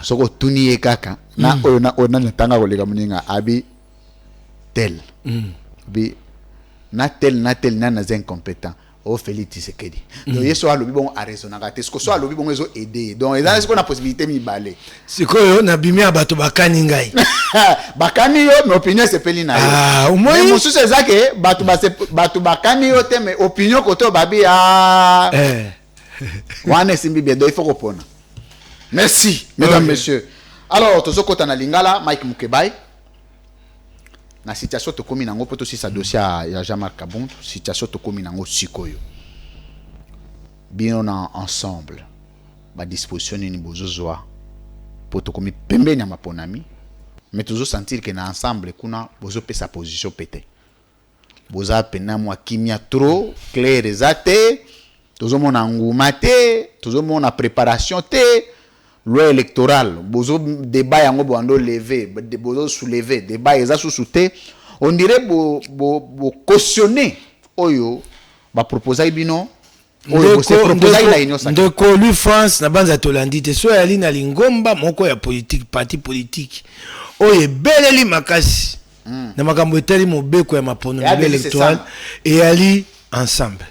soko tuni ye kaka na ona tanga kolega muninga abi tel bi na tel na incompétent au Félix Tshisekedi donc yeso alobi bon a raisonnanga te ce que so alobi bon ezo aider donc il y a une possibilité mi balé sikoyo na bimi abato bakani ngai bakani yo mais opinion c'est peli na au moins mais musu c'est ça que bato bakani yo te mais opinion koto babi wana simbi bien donc il faut répondre merci mesdames messieurs alors tozo kota na Lingala Mike Mukeba na situation to komi nango poto si sa dossier ya Jean-Marc Kabund situation to komi nango sikoyo bien na ensemble ba disposition ni bozozwa poto komi pembe na maponami mais toujours sentir que na ensemble kuna bozo pe sa position pété boza pena mwa kimia trop clair ezate toujours mon engouement te toujours mon préparation te loi électorale bozo débat yango bondo lever bozo soulever débat eza sous-souté on dirait bo cautionner oyo ba proposer bino oyo se proposer la union sacrée de lui France na banza tolandi te so yali na lingomba moko ya politique parti politique oyo beleli makasi na makambo etali mobeko ya mapono électoral et yali ensemble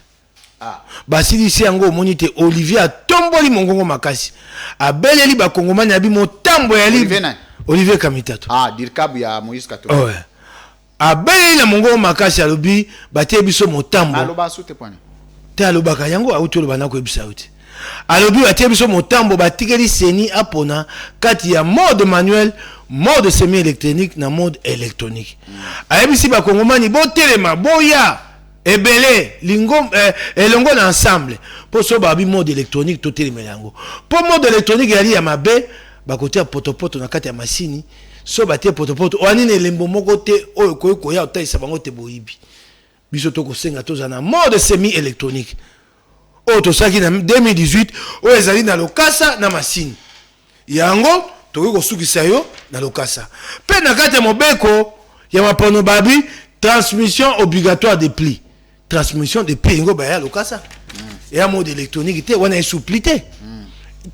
basilisi yango moni te Olivier atomboli mongongo makasi abeleli bakongomani abi motambo ya Olivier Kamitato dirkabu ya Moïse Katumbi abeleli na mongongo makasi alobi batie biso motambo aloba sute point te alobaka yango auti oloba na koyebisa uti alobi batie biso motambo batikeli seni apona kati ya mode manuel mode semi électronique na mode électronique ayebisi bakongomani botelema boya ebele lingom elongo na ensemble po so babi mode électronique to telemelango po mode électronique yali ya mabe bakotia potopoto na kati ya machine so batie potopoto wanine lembo moko te oyo koya otaisa bango te boyibi biso to kosenga toza na mode semi électronique oyo tosaki na 2018 oyo ezali na lokasa na machine yango tokoki kosukisa yo na lokasa pe na kati ya mobeko ya mapono babi transmission obligatoire de pli transmission de pli ngo baya lokasa et un mode électronique te wana esouplité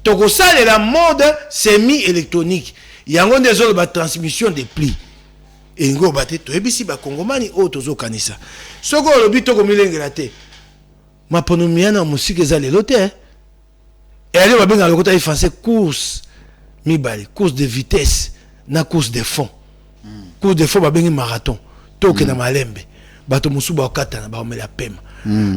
toko sale la mode semi électronique yango ndezolo ba transmission de pli et ngo baté to ebisi ba kongomani o tozo kanisa soko lobi toko milengela te maponomia na musique za lelo te et ali ba benga lokota français course mibali course de vitesse na course de fond course de fond ba bengi marathon toke na malembe bato musuba okata na ba omela pema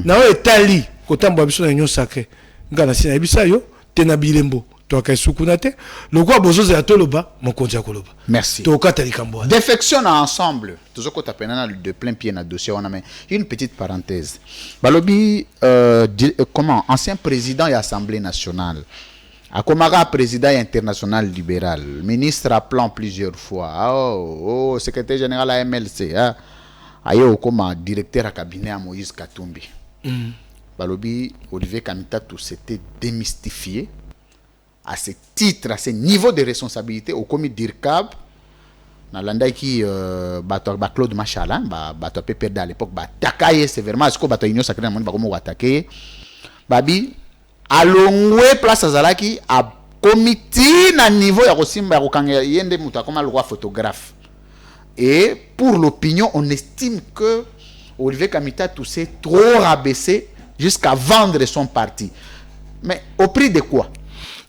na o etali kotamba biso na union sacrée ngana sina ebisa yo tena bilembo to ka sukuna te lokwa bozoza ya toloba mokonzi ya koloba merci to kata likambo défection ensemble toujours ko tapena de plein pied na dossier on a mais une petite parenthèse balobi comment ancien président de l'Assemblée nationale Akomara président international libéral ministre appelant plusieurs fois secrétaire général à MLC ayo comme directeur à cabinet à Moïse Katumbi balobi Olivier Kamitatu s'était démystifié à ce titre, à ce niveau de responsabilité au comité d'IRCAB, dans l'anda qui Claude Machala, bato PPD à l'époque, attaqué sévèrement, est-ce que bato union sacrée dans le monde va attaquer, babi alongwe place azalaki a comité na niveau ya kosimba ya kokanga yende muta comme le roi photographe. Et pour l'opinion, on estime que Olivier Kamitatu s'est trop rabaissé jusqu'à vendre son parti. Mais au prix de quoi?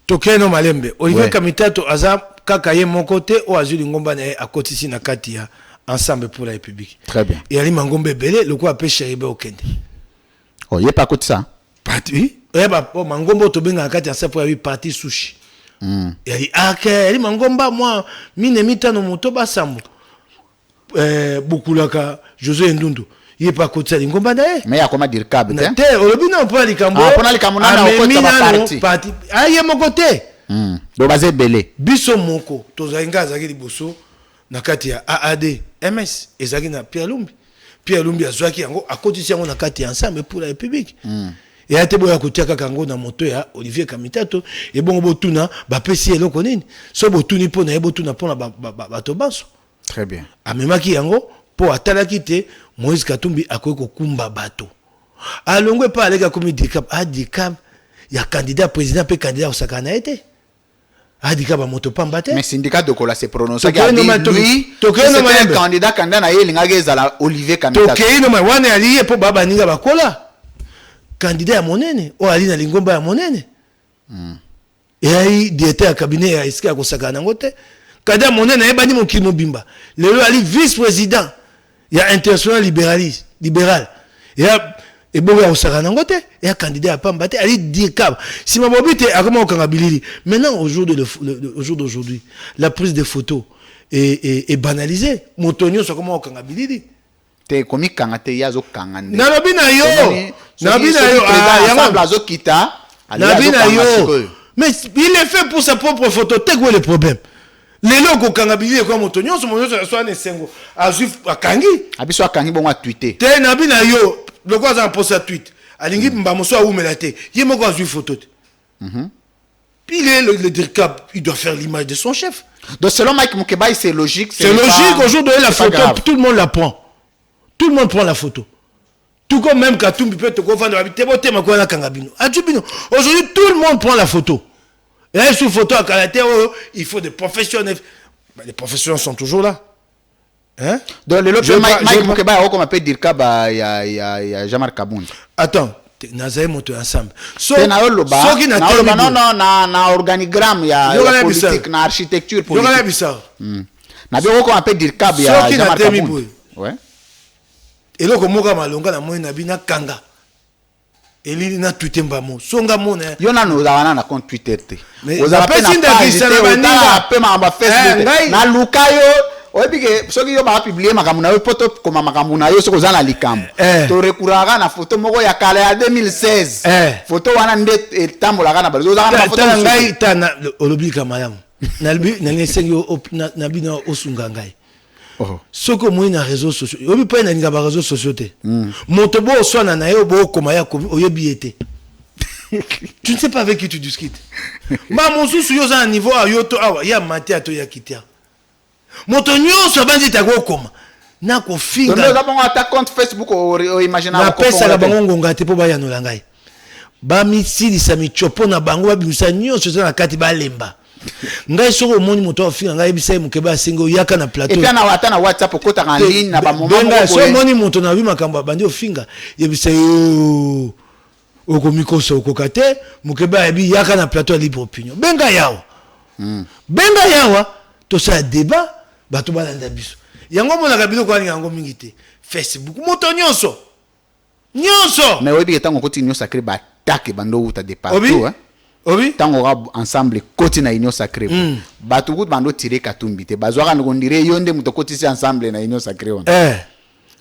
Tokeno malembe Olivier Kamitatu aza kaka ye mon côté o azuli ngomba na a kotisi na kati ya ensemble pour la République. Très bien. Et ali mangombe belé le quoi pêche ribe okende. Oh, yé pas côté ça. Parti. Eh ba mangombo to benga kati ya pour la parti sushi. Et ali ali mangomba moi mine mitano moto ba sambo. Bukulaka José Ndundu. Yé pas côté ça ngomba na mais ya comment dire câble te olobi na pas likambo pona likambo na okota parti aye mon côté do bazé belé biso moko tozainga zaki liboso na kati ya AAD MS ezaki na Pierre Lumbi azwaki yango akotisi yango na kati ya ensemble pour la République et ate boya kotiaka kango na moto ya Olivier Kamitatu et bongo botuna ba pesi eloko nini so botuni pona ebotuna pona bato baso très bien amemaki yango po atalaki te Moïse Katumbi akoki kokumba bato alongwe pa aleka komi dikab adikab ya candidat président pe candidat au sakana été adikab moto pamba te mais syndicat de Kola s'est prononcé qui a dit lui c'était candidat na yelinga gezala Olivier Kamitatu tokei no wana ali po baba ninga bakola candidat ya monene o ali na lingomba ya monene et ai directeur ya cabinet ya iska ko sakana ngote candidat monene ebani mokili mobimba lelo ali vice président il y a international libéral et bon au Saranangote et un candidat à Pambate ali dikab si ma bobite a comment okanga bilili maintenant au jour d'aujourd'hui la prise de photos est banalisée motonio so comment okanga bilili te komi kanga te yazo kanga na lobina yo ensemble azo kita na yo mais il est fait pour sa propre photo te quoi le problème les locaux kangabili quoi motonio so motonio so ne sengo azuf akangi abiso akangi bon a tweeter te na bina yo le quoi ça poste à tweet alingi mbamo so umela te yemo quoi azuf photo puis le DIRCAB il doit faire l'image de son chef donc selon Mike Mukeba c'est logique c'est logique aujourd'hui la photo tout le monde la prend tout le monde prend la photo tout comme même Katumbi peut te confondre avec te boté ma quoi kangabino atubino aujourd'hui tout le monde prend la photo. Et là, sur photo à caractère, il faut des professionnels. Les professionnels sont toujours là. Hein? Donc, le Mike Mukeba, comme on peut dire, il y a Jean-Marc Kabound. Attends, Nazaï monte ensemble. Na organigramme, il y a politique, na architecture politique. Il y a ça. Na bien, comme on peut dire, il y a Jean-Marc Kabound. Ouais. Et là, comme on malonga na moyen na kanga. Eli na Twitter mbamo songa mona yona no zawana na compte Twitter te oza pe na page pe ma Facebook na lukayo oyebike soki yo ba publier makamuna yo poto koma makamuna yo soko zana likambo to rekuraka na photo moko ya kala ya 2016 photo wana nde tambolaka na balo zana photo ngai tana olobika malamu na ngesengi na bina osunga ngai soko moi na réseaux sociaux obi pa na ninga ba réseaux sociaux te moto bo sona na yo bo koma ya ko oyebi ete tu ne sais pas avec qui tu discutes ma mosusu yo za niveau a yo to awa ya mate ato ya kitia moto nyonso bandi ta ko koma na ko finga donc là bon ta compte Facebook o imagine na pesa la bango ngonga te po ba ya no langai ba misili sa mi chopo na bango ba bimisa nyonso za na kati ba lemba ngai soko moni moto ofinga ngai bisai mukeba singo yaka na plateau et puis na wata na WhatsApp kota en ligne na ba moment ngai so moni moto na wi makamba bandi ofinga yebisai okomikoso okokate mukeba ebi yaka na plateau libre opinion benga yawa to sa débat bato balanda biso yango mona kabilo kwa yango mingi te Facebook moto nyonso Nyonso. Mais oui, tant qu'on continue sacré, bah attaque bando ou ta de partout. Obi. Hein. Obi. Tant qu'on va ensemble côté na union sacré. Bah tout bando tirer katumbi te. Bah zoara nous dirait yonde muto côté ensemble na union sacré.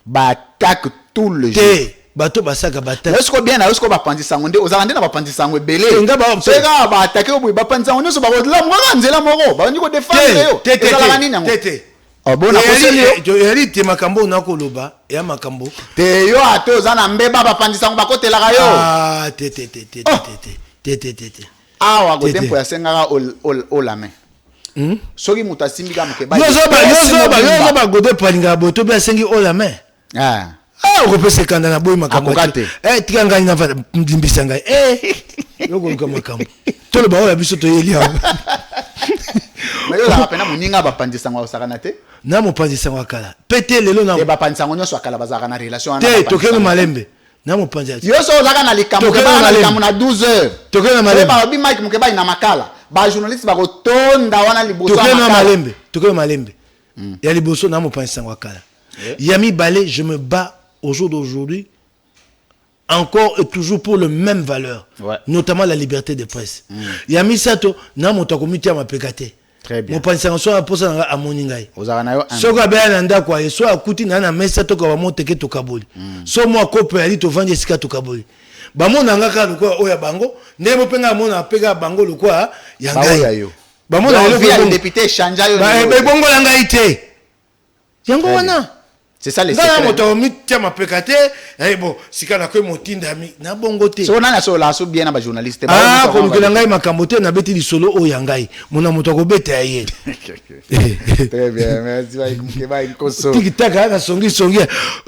Bah attaque tout le jour. Bato basaka bataille. Est-ce que bien est-ce que ba pandi sango nde ozalande na ba pandi sango belé. Nga ba sega ba attaquer obu ba pandi sango nyonso ba la mwanga nzela moko ba ndiko défendre yo. Tete. Oh bon na poseli yo yali te makambo na koloba ya makambo. Te yo ato ozana mbeba ba pandi sango ba kotela ka yo. Ah tete. Ah wa go tempo ya senga o la main. Soki mutasimbi ka mukeba. Yo ba gode palinga boto ba sengi o la main. Ah. On peut se kanda na boy makambo. Tika ngani na fata mdimbisa ngai. Yoko ngoma makambo. Tolo ba oya biso to yeli ha. Mais yo la pena muninga ba pandisa ngwa osakana te. Na mo pandisa ngwa kala. Pete lelo na. E ba pandisa ngwa nyoso akala bazaka na relation na. Te tokeno malembe. Na mo pandisa. Yo so ozaka na likambo ke ba na likambo na 12 heures. Tokeno malembe. Ba bi Mike mukeba ina makala. Ba journaliste ba ko tonda wana liboso makala. Tokeno malembe. Ya liboso na mo pandisa ngwa kala. Yami Balé, je me bats au jour d'aujourd'hui, encore et toujours pour le même valeur, notamment la liberté de presse. Yami Sato, na mon comité ma pekate. Très bien. Mon pensant soit pour ça à moningai. Ozaranayo. Soka beananda kwa, soit akuti na na mesa to kwa monte ke to kaboli. So moi kope ali to vanje sika to kaboli. Ba mona ngaka lokwa oya bango, ndemo penga mona pega bango lokwa yangai. Ba mona le député chanja yo. Ba bongo langa ite. Yango wana. C'est ça les secrets. Moto mitia mapekate bon sika na ko motinda mi na bongote. So na so la so bien na ba journaliste ba ko ngela ngai makambote na beti li solo o yangai. Mona moto ko beta ye. Très bien, merci ba ikeba inkoso. TikTok na songi.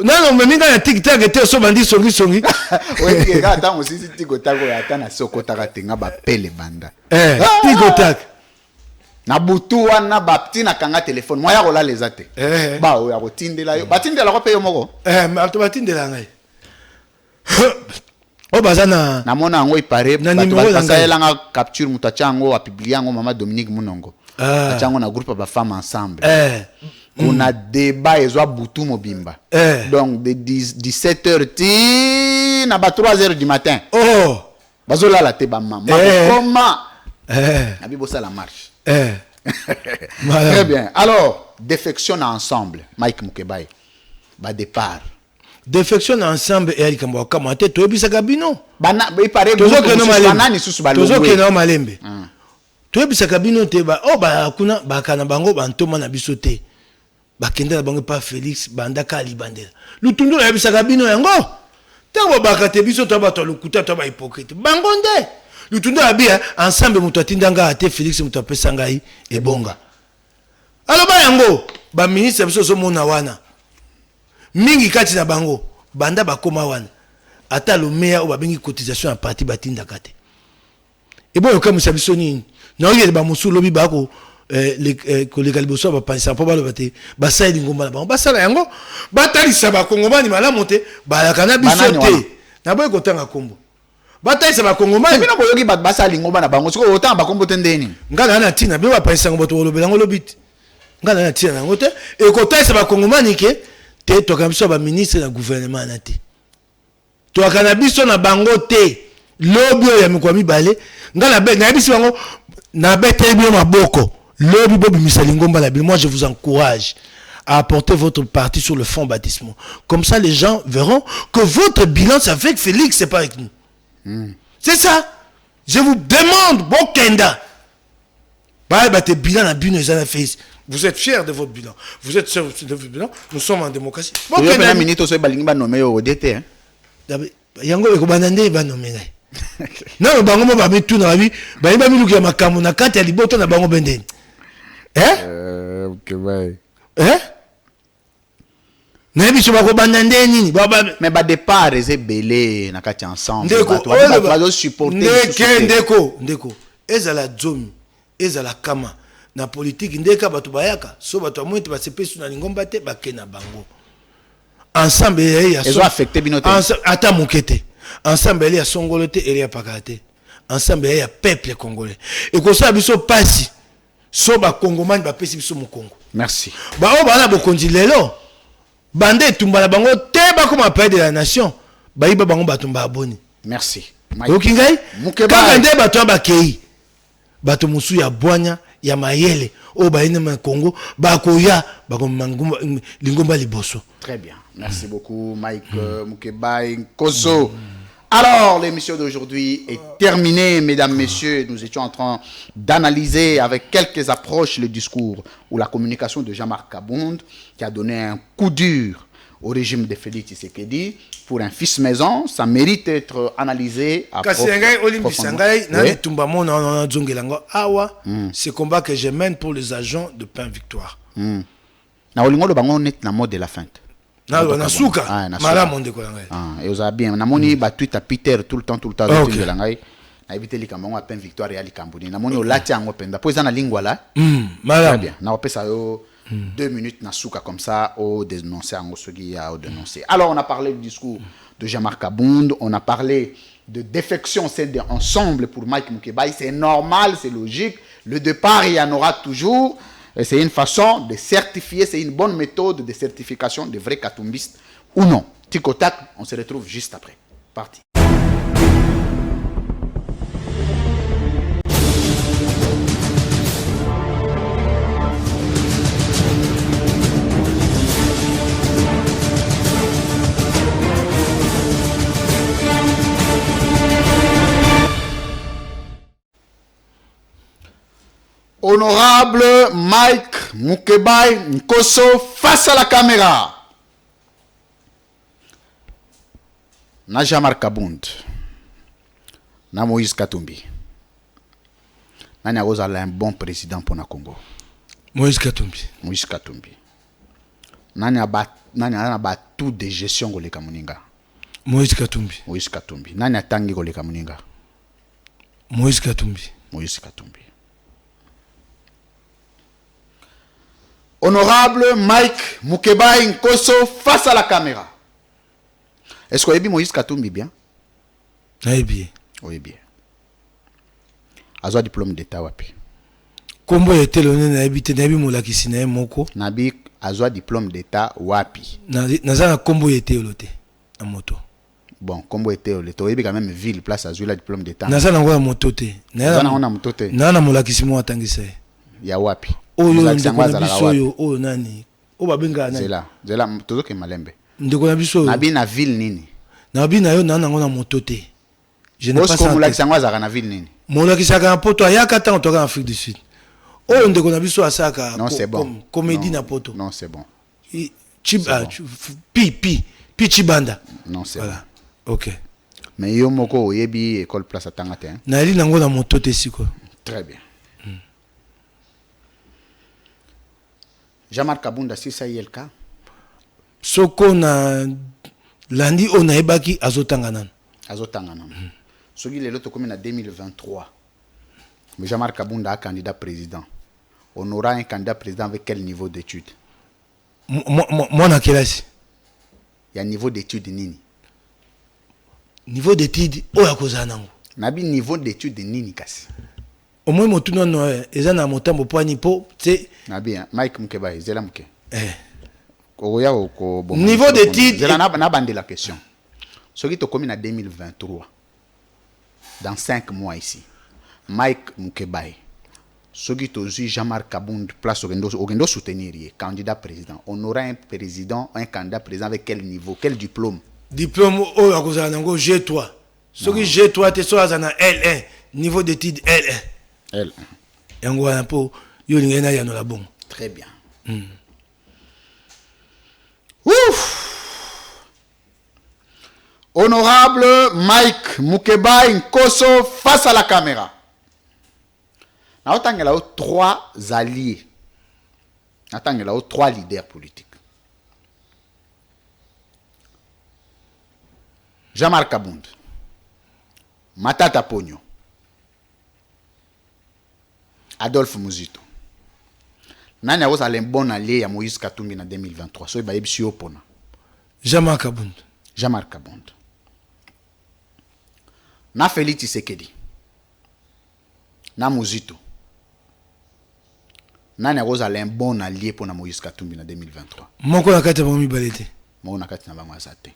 Non mais minga na TikTok te so bandi songi. Ouais ke ga ta mo sisi TikTok ya ta na soko ta tenga ba pele banda. TikTok. Na butu wana bapti na kanga téléphone moya kola les ate ba o ya kotindela yo batindela ko pe yo moko to batindela ngai o bazana na mona ngo ipare basaela nga capture mutachango a publier ngo mama Dominique Munongo achango na groupe ba femmes ensemble kuna débat ezwa butu mobimba donc de 17h ti na ba 3h du matin bazola la te ba mama comment abi bossa la marche. Très bien. Alors, défection ensemble, Mike Mukebai. Ba départ. Défection ensemble et alikambo kamate to ebisa kabino. Bana il paraît que banani susu ba logo. Tozo kena malembe. To ebisa kabino te ba ba kuna ba kana bango bantoma na biso te. Ba kenda na bango pa Félix banda kali bandela. Lutundu na ebisa kabino yango. Tango bakate biso to ba to lukuta to ba hypocrite. Bango nde. Lutundu abia ensemble muto atindanga ate Félix muto apesa ngai ebonga. Alors ba yango ba ministre biso so mona wana. Mingi kati na bango banda bakoma wana. Ata lo meya o babengi cotisation à parti batinda kate. Ebo yoka musabiso nini. Na yele ba musu lobi bako kolega liboso ba pansa po balo bate ba saili ngomba na bango. Ba sala yango batalisa ba kongomani malamu te ba la kana biso te. Na boy kotanga kombo. Bataille ça va congomani mais na boyoki bat basali ngomba na bango siko autant ba kombo tendeni ngana na tina be ba pensa ngomba to lobela ngolobit ngana na tina ngote e kotaille ça va congomani ke te to kambiso ba ministre na gouvernement na te to akana biso na bango te lobi ya mikwami bale ngana be na biso bango na bete bi maboko lobi bobi misali ngomba la bi moi je vous encourage à apporter votre partie sur le fonds baptismal comme ça les gens verront que votre bilan c'est avec Félix c'est pas avec nous. C'est ça. Je vous demande, Bokenda. Bilan à Bino et Face. Vous êtes fiers de votre bilan. Vous êtes fiers de votre bilan. Nous sommes en démocratie. Bokenda minute so balinga nommé au DT hein. Yango ko banande ba nommé. Non, bango mo ba mitu na bi, ba ba milu ya makamu na kati ya liboto na bango bendeni. OK bye. Mais ba départ c'est belé na kati ensemble ba supporter ndeko ezala zomi ezala kama na politique ndeka batu bayaka so batu amwete ba sepesu na lingomba te ba kena bango ensemble ya so affecté binote ata mokete ensemble ya songolote et ya pakate ensemble ya peuple congolais et ko sa biso pasi so ba kongomani ba pesi biso mokongo merci ba o bana bokonzi lelo bande tumbala bango te ba comme appel de la nation bayiba bango bato ba aboni. Merci. Ok ngai? Mukeba. Kaka nde bato ba kei. Bato musu ya bwanya ya mayele o ba ine ma Congo ba koya ba ko mangumba lingomba liboso. Très bien. Merci beaucoup Mike Mukeba Nkoso. Alors, l'émission d'aujourd'hui est terminée, mesdames, messieurs. Nous étions en train d'analyser avec quelques approches le discours ou la communication de Jean-Marc Kabound, qui a donné un coup dur au régime de Félix Tshisekedi. Pour un fils maison, ça mérite d'être analysé à ce combat que je mène pour les agents de Pain Victoire. Na olingo lo bango net na mode de la feinte. Na suka mala monde ko ngai. Et vous avez bien na moni ba tweet à Peter tout le temps de ngai. Na ebité li kamongo à Pain Victoire ya li kambuni. Na moni o lati ango penda. Po eza na lingwa là. Mala bien. Na opesa yo 2 minutes na suka comme ça au dénoncer ango sogi ya au dénoncer. Alors on a parlé du discours de Jean-Marc Kabound, on a parlé de défection, c'est ensemble pour Mike Mukeba. C'est normal, c'est logique. Le départ, il y en aura toujours. Et c'est une façon de certifier, c'est une bonne méthode de certification de vrais katumbistes ou non. Tic au tac, on se retrouve juste après. Parti. Honorable Mike Mukeba Nkoso face à la caméra. Na Jean-Marc Kabound. Na Moïse Katumbi. Na un bon président pour le Congo. Moïse Katumbi. Moïse Katumbi. Na ba tout de gestion go le Kamuninga. Moïse Katumbi. Moïse Katumbi. Na tangi go le Kamuninga. Moïse Katumbi. Moïse Katumbi. Honorable Mike Mukeba Nkoso face à la caméra. Est-ce que vous avez Moïse Katumbi bien? Oui, bien. Oui, bien. Azwa diplôme d'état wapi? Kombo était le na habité na bi molakisi na moko. Nabi azwa diplôme d'état wapi? Na kombo était loté na moto. Bon, kombo était loté. Oyebi quand même ville place azwa la diplôme d'état. Na za na ngwa moto te. Na na moto te. Na molakisi mo atangisa. Ya wapi? Oyo ndeko na biso oyo nani? O babenga nani? Zela tozoke malembe. Ndeko na biso. Nabi na ville nini? Nabi na yo na ngona moto te. Je n'ai pas ça. Molakisa ngwa za na ville nini? Molakisa ka poto ayaka ta en Afrique du Sud. Oyo ndeko na biso asaka non, c'est bon. Comédie na poto. Non, c'est bon. Pi Chibanda. Non, c'est voilà. OK. Mais yo moko oyebi école place atangate. Na li nango na moto te siko. Très bien. Jean-Marc Kabound si ça y est le cas. Soko na landi ona ebaki azotanganan. Azotanganan. Soki lelo to comme en 2023. Mais Jean-Marc Kabound a candidat président. On aura un candidat président avec quel niveau d'études? Moi na classe. Il y a niveau d'études nini? Niveau d'études oya kozanango. Nabi niveau d'études nini kasi? Au moins motuno no eza na motambo poani po te nabi Mike Mukeba zela muke oya ko bon niveau d'études zela na bande la question soki to komi na 2023 dans 5 mois ici Mike Mukeba soki to zu Jean-Marc Kabound place ogendo soutenir candidat président on aura un président un candidat président avec quel niveau quel diplôme oyo akozala nango G3 soki G3 te so azana L1 niveau d'études L1 elle. Yango wana po yo lingena ya no la bon. Très bien. Ouf. Honorable Mike Mukeba Nkoso face à la caméra. Na otangela 3 alliés. Na otangela 3 leaders politiques. Jean-Marc Kabound. Matata Ponyo. Adolphe Muzito. Nani a un bon allié à Moïse Katumbi en 2023. So iba yebisi opona. Jean-Marc Kabound. Jean-Marc Kabound. Na Félix Tshisekedi. Na Muzito. Nani a un bon allié pour Moïse Katumbi en 2023. Moko na kati ba mi balete. Moko na kati na ba mazate.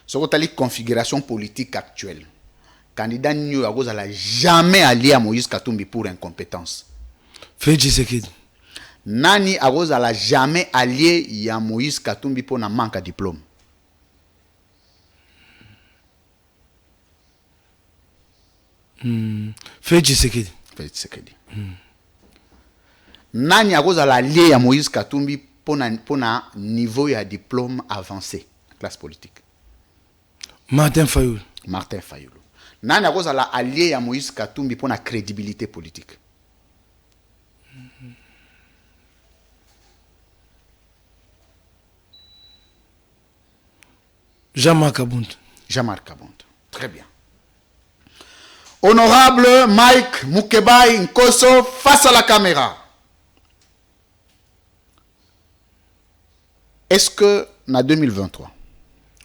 Ce que la configuration politique actuelle, candidat n'y a jamais allié à Moïse Katumbi pour incompétence. Félix Tshisekedi. Nani a jamais allié à Moïse Katumbi pour un manque de diplôme. Félix Tshisekedi. Félix Tshisekedi. Nani a allié à Moïse Katumbi pour un niveau de diplôme avancé, classe politique. Martin Fayoulou. Martin Fayoulou. Nani a allié à Moïse Katumbi pour la crédibilité politique. Jean-Marc Abound. Jean-Marc Abound. Très bien. Honorable Mike Mukebai Nkoso, face à la caméra. Est-ce que, en 2023,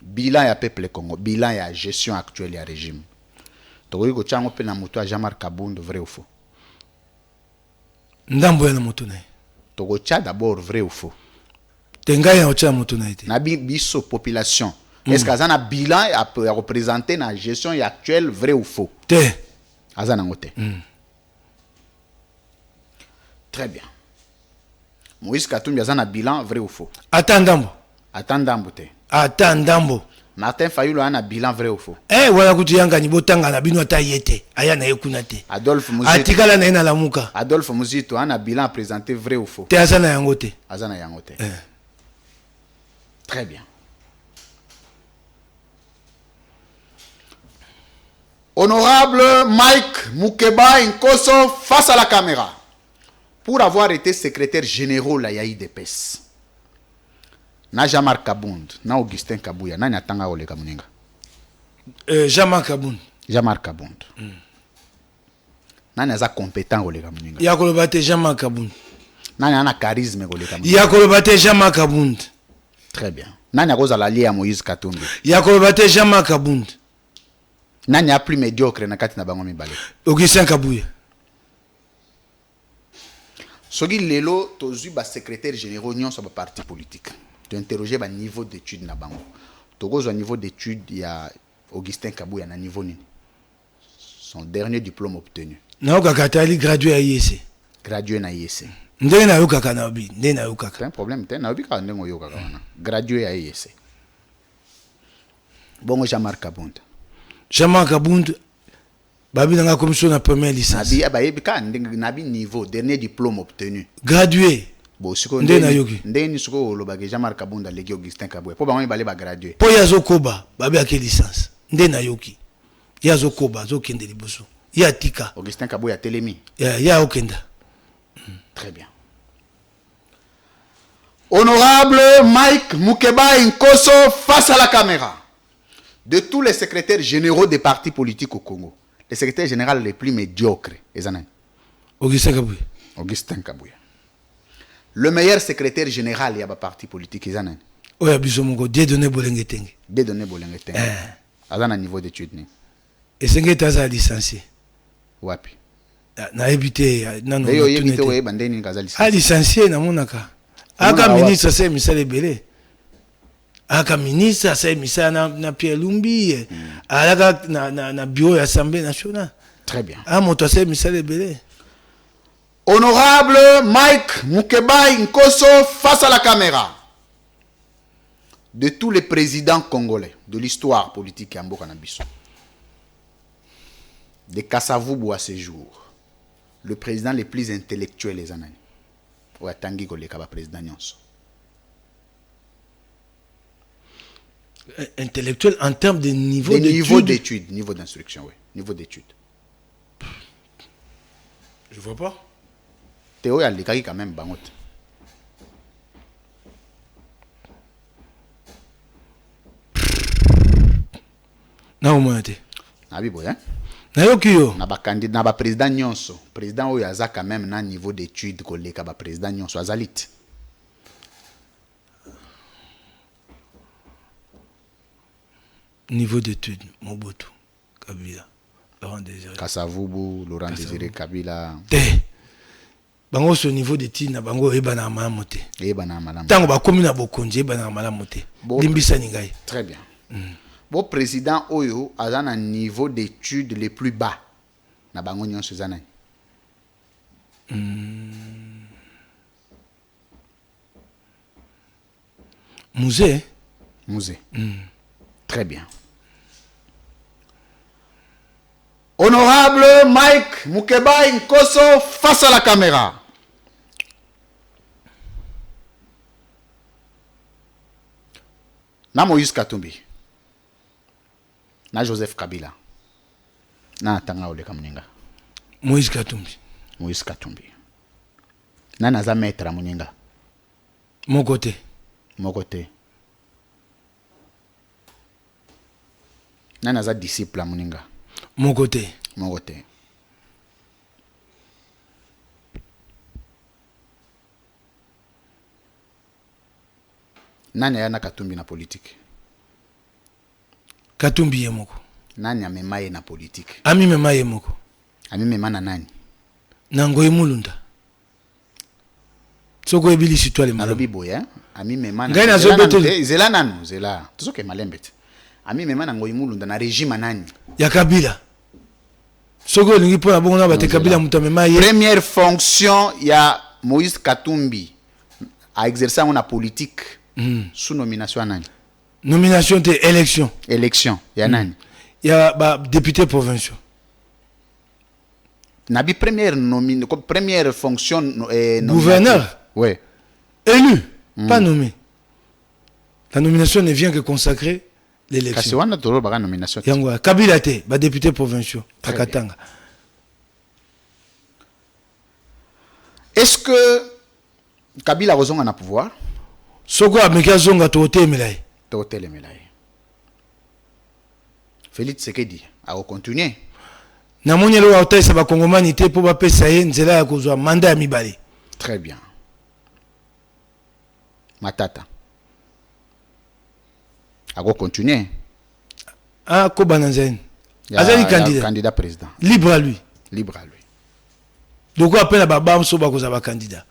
bilan ya peuple Congo, bilan ya gestion actuelle ya régime, tokoki kotyango pe na moto ya Jean-Marc Abound, vrai ou faux? Ndambo ya na moto na ye. Tokotya d'abord vrai ou faux? Tenga ya otya moto na ye te. Na biso population. Est-ce que azana bilan ya représenter na gestion ya actuelle, vrai ou faux? Te. Azana ngote. Très bien. Moïse Katumbi azana bilan, vrai ou faux? Attendambo. Attendambo te. Attendambo. Martin Fayoulou a un bilan, vrai ou faux? Wala kuti yanga ni botanga na bino ata yete. Aya na yekuna te. Adolphe Muzito. Atikala na ina la muka. Adolphe Muzito a un bilan présenté, vrai ou faux? Te azana yango te. Azana yango te. Très bien. Honorable Mike Mukeba Nkoso, face à la caméra. Pour avoir été secrétaire général à IDPS, na Jean-Marc Abound, na Augustin Kabuya, na Nyatanga Oleka Muninga. Jean-Marc Abound. Jean-Marc Abound. Na Nyaza compétent Oleka Muninga. Yakolobate Jean-Marc Abound. Na Nyana charisme Oleka Muninga. Yakolobate Jean-Marc Abound. Très bien. Na Nyagoza l'allié à Moïse Katumbi. Yakolobate Jean-Marc Abound. Na Nya plus médiocre na kati na bango mibale. Augustin Kabuya. Sogi lelo tozu ba secrétaire général union sur ba parti politique. Tu interroger ba niveau d'études na bango. Togozo niveau d'études il y a Augustin Kabuya na niveau nini. Son dernier diplôme obtenu. Na okakatali gradué à IEC. Gradué na IEC. Ndenge na yokaka na obi, ndenge na yokaka. C'est un problème, na obi ka ndengo yokaka wana. Gradué à IEC. Bongo Jean-Marc Abound. Jean-Marc Abound babi na commission na première licence. Nabi ka nabi niveau dernier diplôme obtenu. Gradué. Bon siko ndeni siko lobage Jean-Marc Abound leki Augustin Kabuya. Po bango bale ba gradué. Po yazo koba babi ake licence. Ndena yoki. Yazo koba zo kende liboso. Ya tika. Augustin Kabuya telemi. Ya okenda. Très bien. Honorable Mike Mukeba Nkoso, face à la caméra. De tous les secrétaires généraux des partis politiques au Congo, le secrétaire général le plus médiocre, Augustin Kabuya. Augustin Kabuya. Le meilleur secrétaire général, il y a un parti politique, Oya bisomongo, Dieudonné Bolengetenge. Dieudonné Bolengetenge. Azana niveau d'études. Et c'est que tu as licencié. Wapi. Na ebité nanu. Yo yebité oye bandeni kaza licencié. Ah licencié na monaka. Aka ministre c'est misale belé. Aka ministre c'est misala na Pierre Lumbi. Alaka na bureau de l'Assemblée nationale. Très bien. Ah moto c'est misale belé. Honorable Mike Mukeba Nkoso, face à la caméra. De tous les présidents congolais de l'histoire politique à Mboka Nabiso, de Kasavubu à ce jour, le président le plus intellectuel les années. Ou Tanguy Koleka président Nyonso. Intellectuel en termes de niveau d'études. Niveau d'études, niveau d'instruction, oui. Niveau d'études. Je vois pas. Théo a l'écrit quand même bangot. Na omoyate. Na bibo hein. Na yokiyo. Na ba candidat na ba président Nyonso. Président oyo aza quand même na niveau d'études koleka ba président Nyonso azalit. Niveau d'études, Mobutu, Kabila, Laurent Désiré. Kasavubu, Laurent Désiré Kabila. Bango ce niveau d'études na bango ebana malamote. Ebana malamote. Tango ba komi na bokonje ebana malamote. Limbisa ningai. Très bien. Bon président Oyo a un niveau d'études les plus bas. Na bango nyonso eza nani? Musée. Musée. Très bien. Honorable Mike Mukeba Nkoso, face à la caméra. Na Moïse Katumbi. Na Joseph Kabila. Na Tanga Oleka Muninga. Moïse Katumbi. Moïse Katumbi. Na naza maître à Muninga. Mon côté. Mon côté. Na naza disciple à Muninga. Mon côté. Mon côté. Nani yana Katumbi na politique? Katumbi yemoko. Nani amema ye na politique? Ami mema yemoko. Ami mema na nani? Nango yemulunda. Soko ebili sitwa le Nalobi boya, ami mema na. Ngai na zo beto. Zela nanu, zela. Tuzoke malembete. Ami mema na ngoyi mulunda na régime nani? Ya Kabila. Soko lingi pona bongo na bate Kabila muta mema ye. Première fonction ya Moïse Katumbi a exercé en politique sous nomination nani? Nomination de élection. Élection ya nani? Ya ba député provincial. Nabi première fonction gouverneur. Oui. Élu, pas nommé. La nomination ne vient que consacrer l'élection. Kasi wana toro baka nomination. Yango Kabila te, ba député provincial Takatanga. Est-ce que Kabila rozonga na pouvoir? Soko ameka zonga to temelai. To temelai. Félix Tshisekedi a continuer. Na monyelo wa otesa ba kongomani te po ba pesa ye nzela ya kozwa mandat ya mibale. Très bien. Matata. A continuer. Ah, ko bananzeni. Azali candidat. Candidat président. Libre à lui. Libre à lui. Donc appelle ba bamso ba kozaba candidat.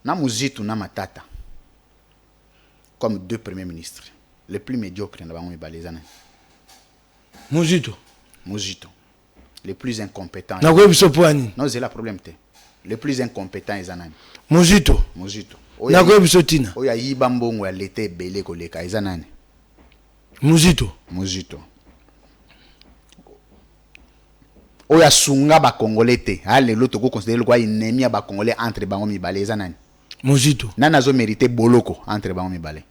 Na Muzitu na Matata. Comme deux premiers ministres. Les plus médiocres na bango mibale zana. Muzitu. Muzitu. Les plus incompétents. Na ko biso poani. Non, c'est le problème te. Les plus incompétents ezana. Muzitu. Muzitu. Na ko biso tina. Oya yiba mbongo ya lete belé koleka ezana. Muzitu. Muzitu. Oya sunga ba congolais te. Ale loto ko considérer quoi ennemi ya ba congolais entre bango mibale ezana. Muzitu. Nana zo mérité boloko entre bango mibale.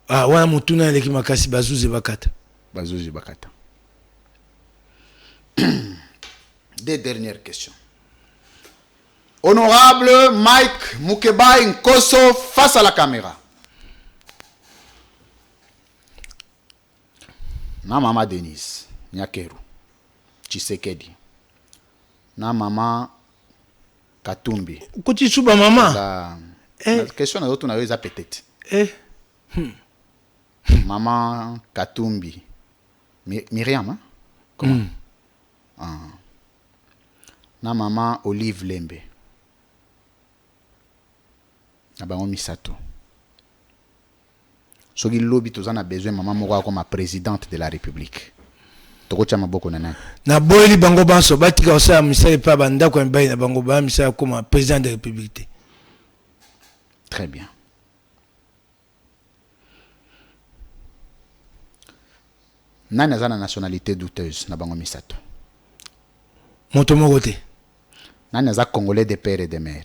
Ah, wana mutuna eleki makasi bazuze bakata. Bazuze bakata. Des dernières questions. Honorable Mike Mukeba Nkoso, face à la caméra. Na mama Denise Nyakeru Tshisekedi. Na mama Katumbi. Kuti suba mama. La question na d'autres na eza peut-être. Maman Katumbi. Myriam, hein? Comment? Na maman Olive Lembe. Na bango misato. Soki lobi tozana besoin maman moko comme présidente de la République. Toko chama boko na nani? Na boyeli bango banso batika osa misala pa banda ko mbayi na bango ba misala comme président de la République. Très bien. Nani aza na nationalité douteuse na bango misato? Moto moko te. Nani aza congolais de père et de mère?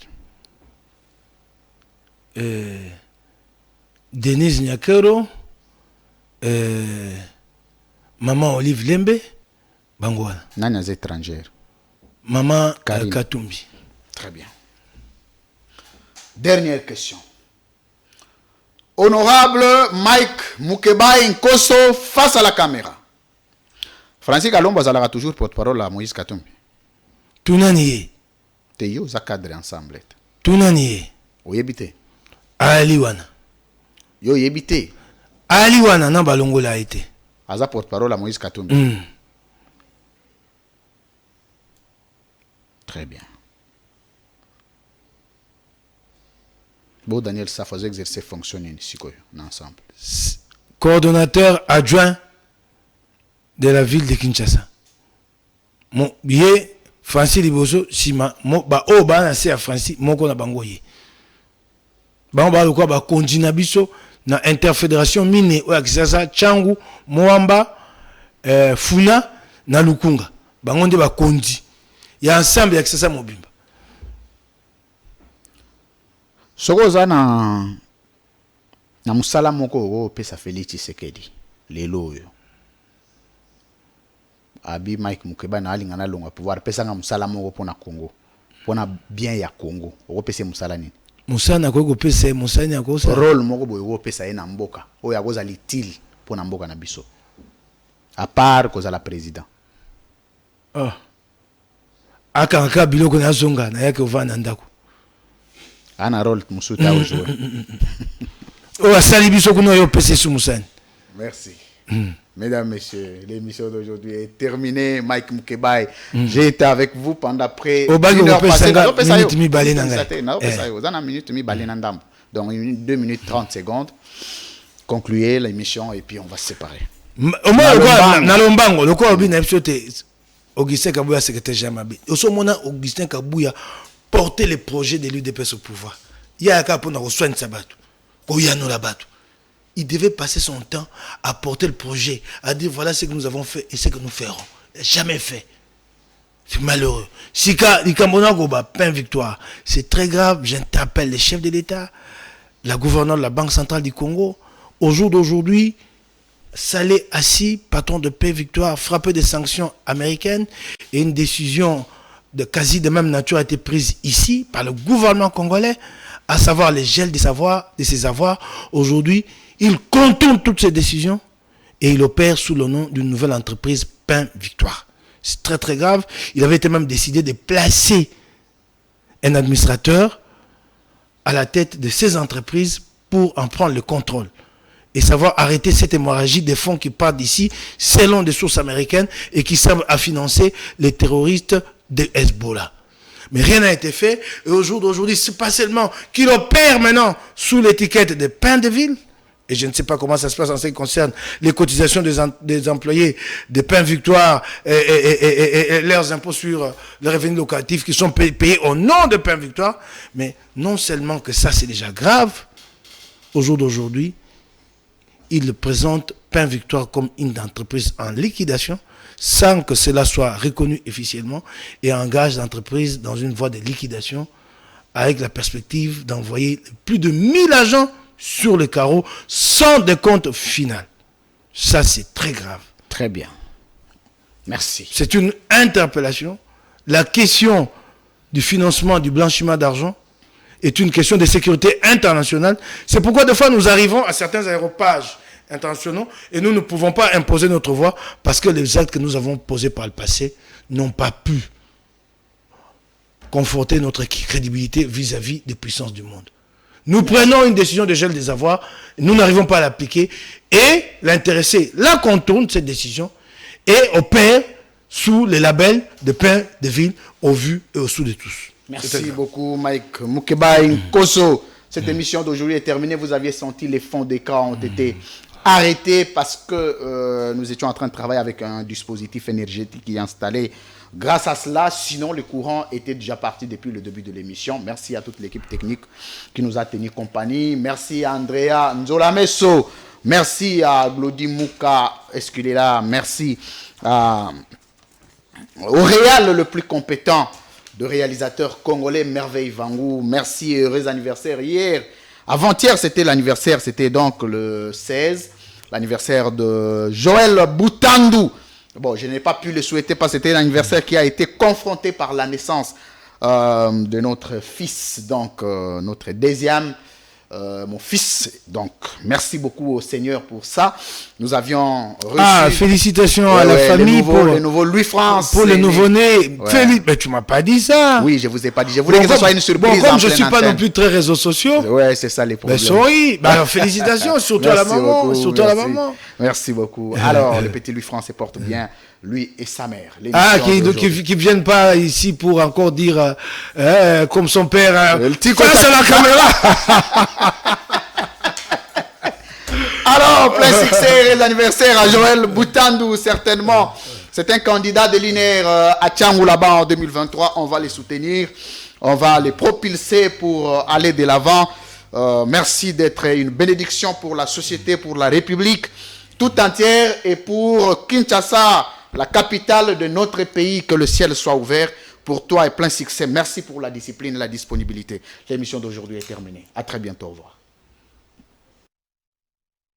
Denise Nyakero, maman Olive Lembe, bango wana. Nani aza étrangère? Maman Katumbi. Très bien. Dernière question. Honorable Mike Mukeba Nkoso, face à la caméra. Francis Kalombo azalaka toujours porte-parole à Moïse Katumbi. Tunani. Te yo za cadre ensemble. Tunani. Oyebite. Aliwana. Yo yebite. Aliwana na balongola été. Aza porte-parole à Moïse Katumbi. Très bien. Bon, Daniel, ça faisait exercer fonctionner ici ensemble. coordonnateur adjoint de la ville de Kinshasa. Mon billet, Francis Liboso, Sima, c'est à Francis, mon qu'on a bangoye. Ba konjina biso na interfédération mine o Kinshasa, Changu, Moamba, Funa, na Lukunga. Bangonde ba konji. Ya ensemble ya Kinshasa mobimba. Sokoza na musala moko o pesa Félix Tshisekedi lelo oyo. Abi Mike Mukeba na alinga na longa pouvoir pesa nga musala moko pona Congo. Pona bien ya Congo. O pesa musala nini? Musana ko pesa musani ya ko sa. Rôle moko boyo o pesa ena mboka. O ya koza litile pona mboka na biso. À part koza la président. Ah. Aka biloko na zonga na yake ovana ndako. Ana rôle musuta o jouer. O asali biso kuno yo pesa su musani. Merci. Mesdames, Messieurs, l'émission d'aujourd'hui est terminée. Mike Mukeba, j'ai été avec vous pendant près d'une heure passée. Donc 2 minutes 30 secondes. Concluez l'émission et puis on va se séparer. Augustin Kabouya, secrétaire général. Augustin Kabouya porter les projets de l'UDPS au pouvoir. Il y a un cas pour nous soigner Sabato. Il devait passer son temps à porter le projet, à dire voilà ce que nous avons fait et ce que nous ferons. Il n'a jamais fait. C'est malheureux. Sika, pain victoire. C'est très grave. J'interpelle les chefs de l'État, la gouverneure de la Banque centrale du Congo. Au jour d'aujourd'hui, Salé Assis, patron de paix victoire, frappé des sanctions américaines et une décision de quasi de même nature a été prise ici par le gouvernement congolais, à savoir les gels de ses avoirs. Aujourd'hui, il contourne toutes ces décisions et il opère sous le nom d'une nouvelle entreprise Pain Victoire. C'est très très grave. Il avait été même décidé de placer un administrateur à la tête de ces entreprises pour en prendre le contrôle et savoir arrêter cette hémorragie des fonds qui partent d'ici selon des sources américaines et qui servent à financer les terroristes de Hezbollah. Mais rien n'a été fait et au jour d'aujourd'hui, c'est pas seulement qu'il opère maintenant sous l'étiquette de Pain de Ville. Et je ne sais pas comment ça se passe en ce qui concerne les cotisations des employés de Pain Victoire et leurs impôts sur le revenu locatif qui sont payés au nom de Pain Victoire. Mais non seulement que ça, c'est déjà grave, au jour d'aujourd'hui, il présente Pain Victoire comme une entreprise en liquidation sans que cela soit reconnu officiellement et engage l'entreprise dans une voie de liquidation avec la perspective d'envoyer plus de 1000 agents sur le carreau sans décompte final. Ça, c'est très grave. Très bien. Merci. C'est une interpellation. La question du financement du blanchiment d'argent est une question de sécurité internationale. C'est pourquoi, des fois, nous arrivons à certains aéropages internationaux et nous ne pouvons pas imposer notre voix parce que les actes que nous avons posés par le passé n'ont pas pu conforter notre crédibilité vis-à-vis des puissances du monde. Nous prenons une décision de gel des avoirs, nous n'arrivons pas à l'appliquer et l'intéressé la contourne cette décision et opère sous les labels de Pain de Ville au vu et au sous de tous. Merci beaucoup Mike Mukeba Nkoso. Cette émission d'aujourd'hui est terminée. Vous aviez senti les fonds d'écran ont été arrêtés parce que nous étions en train de travailler avec un dispositif énergétique qui est installé. Grâce à cela, sinon le courant était déjà parti depuis le début de l'émission. Merci à toute l'équipe technique qui nous a tenu compagnie. Merci à Andrea Nzolameso. Merci à Glody Mouka Esculela. Merci au réal le plus compétent de réalisateur congolais Merveille Vangou. Merci et heureux anniversaire hier. Avant-hier, c'était l'anniversaire, c'était donc le 16, l'anniversaire de Joël Boutandou. Bon, je n'ai pas pu le souhaiter parce que c'était l'anniversaire qui a été confronté par la naissance de notre fils, donc notre deuxième, mon fils. Donc, merci beaucoup au Seigneur pour ça. Nous avions reçu... félicitations à la famille pour le nouveau Louis France. Pour le nouveau-né. Ouais. Mais tu m'as pas dit ça. Oui, je vous ai pas dit. Je voulais que ce soit une surprise. Bon, comme je ne suis pas non plus très réseaux sociaux. Ouais, c'est ça les problèmes. Sorry. Félicitations, surtout à la maman. Beaucoup, surtout à la maman. Merci beaucoup. Alors, le petit Louis France se porte bien. Lui et sa mère. Qui viennent pas ici pour encore dire comme son père. Le petit face à la caméra. Alors, Oh, plein succès, les anniversaires à Joël Boutandou, certainement. C'est un candidat de l'INER à Tchangou là-bas en 2023. On va les soutenir. On va les propulser pour aller de l'avant. Merci d'être une bénédiction pour la société, pour la République tout entière et pour Kinshasa, la capitale de notre pays. Que le ciel soit ouvert pour toi et plein succès. Merci pour la discipline et la disponibilité. L'émission d'aujourd'hui est terminée. À très bientôt. Au revoir.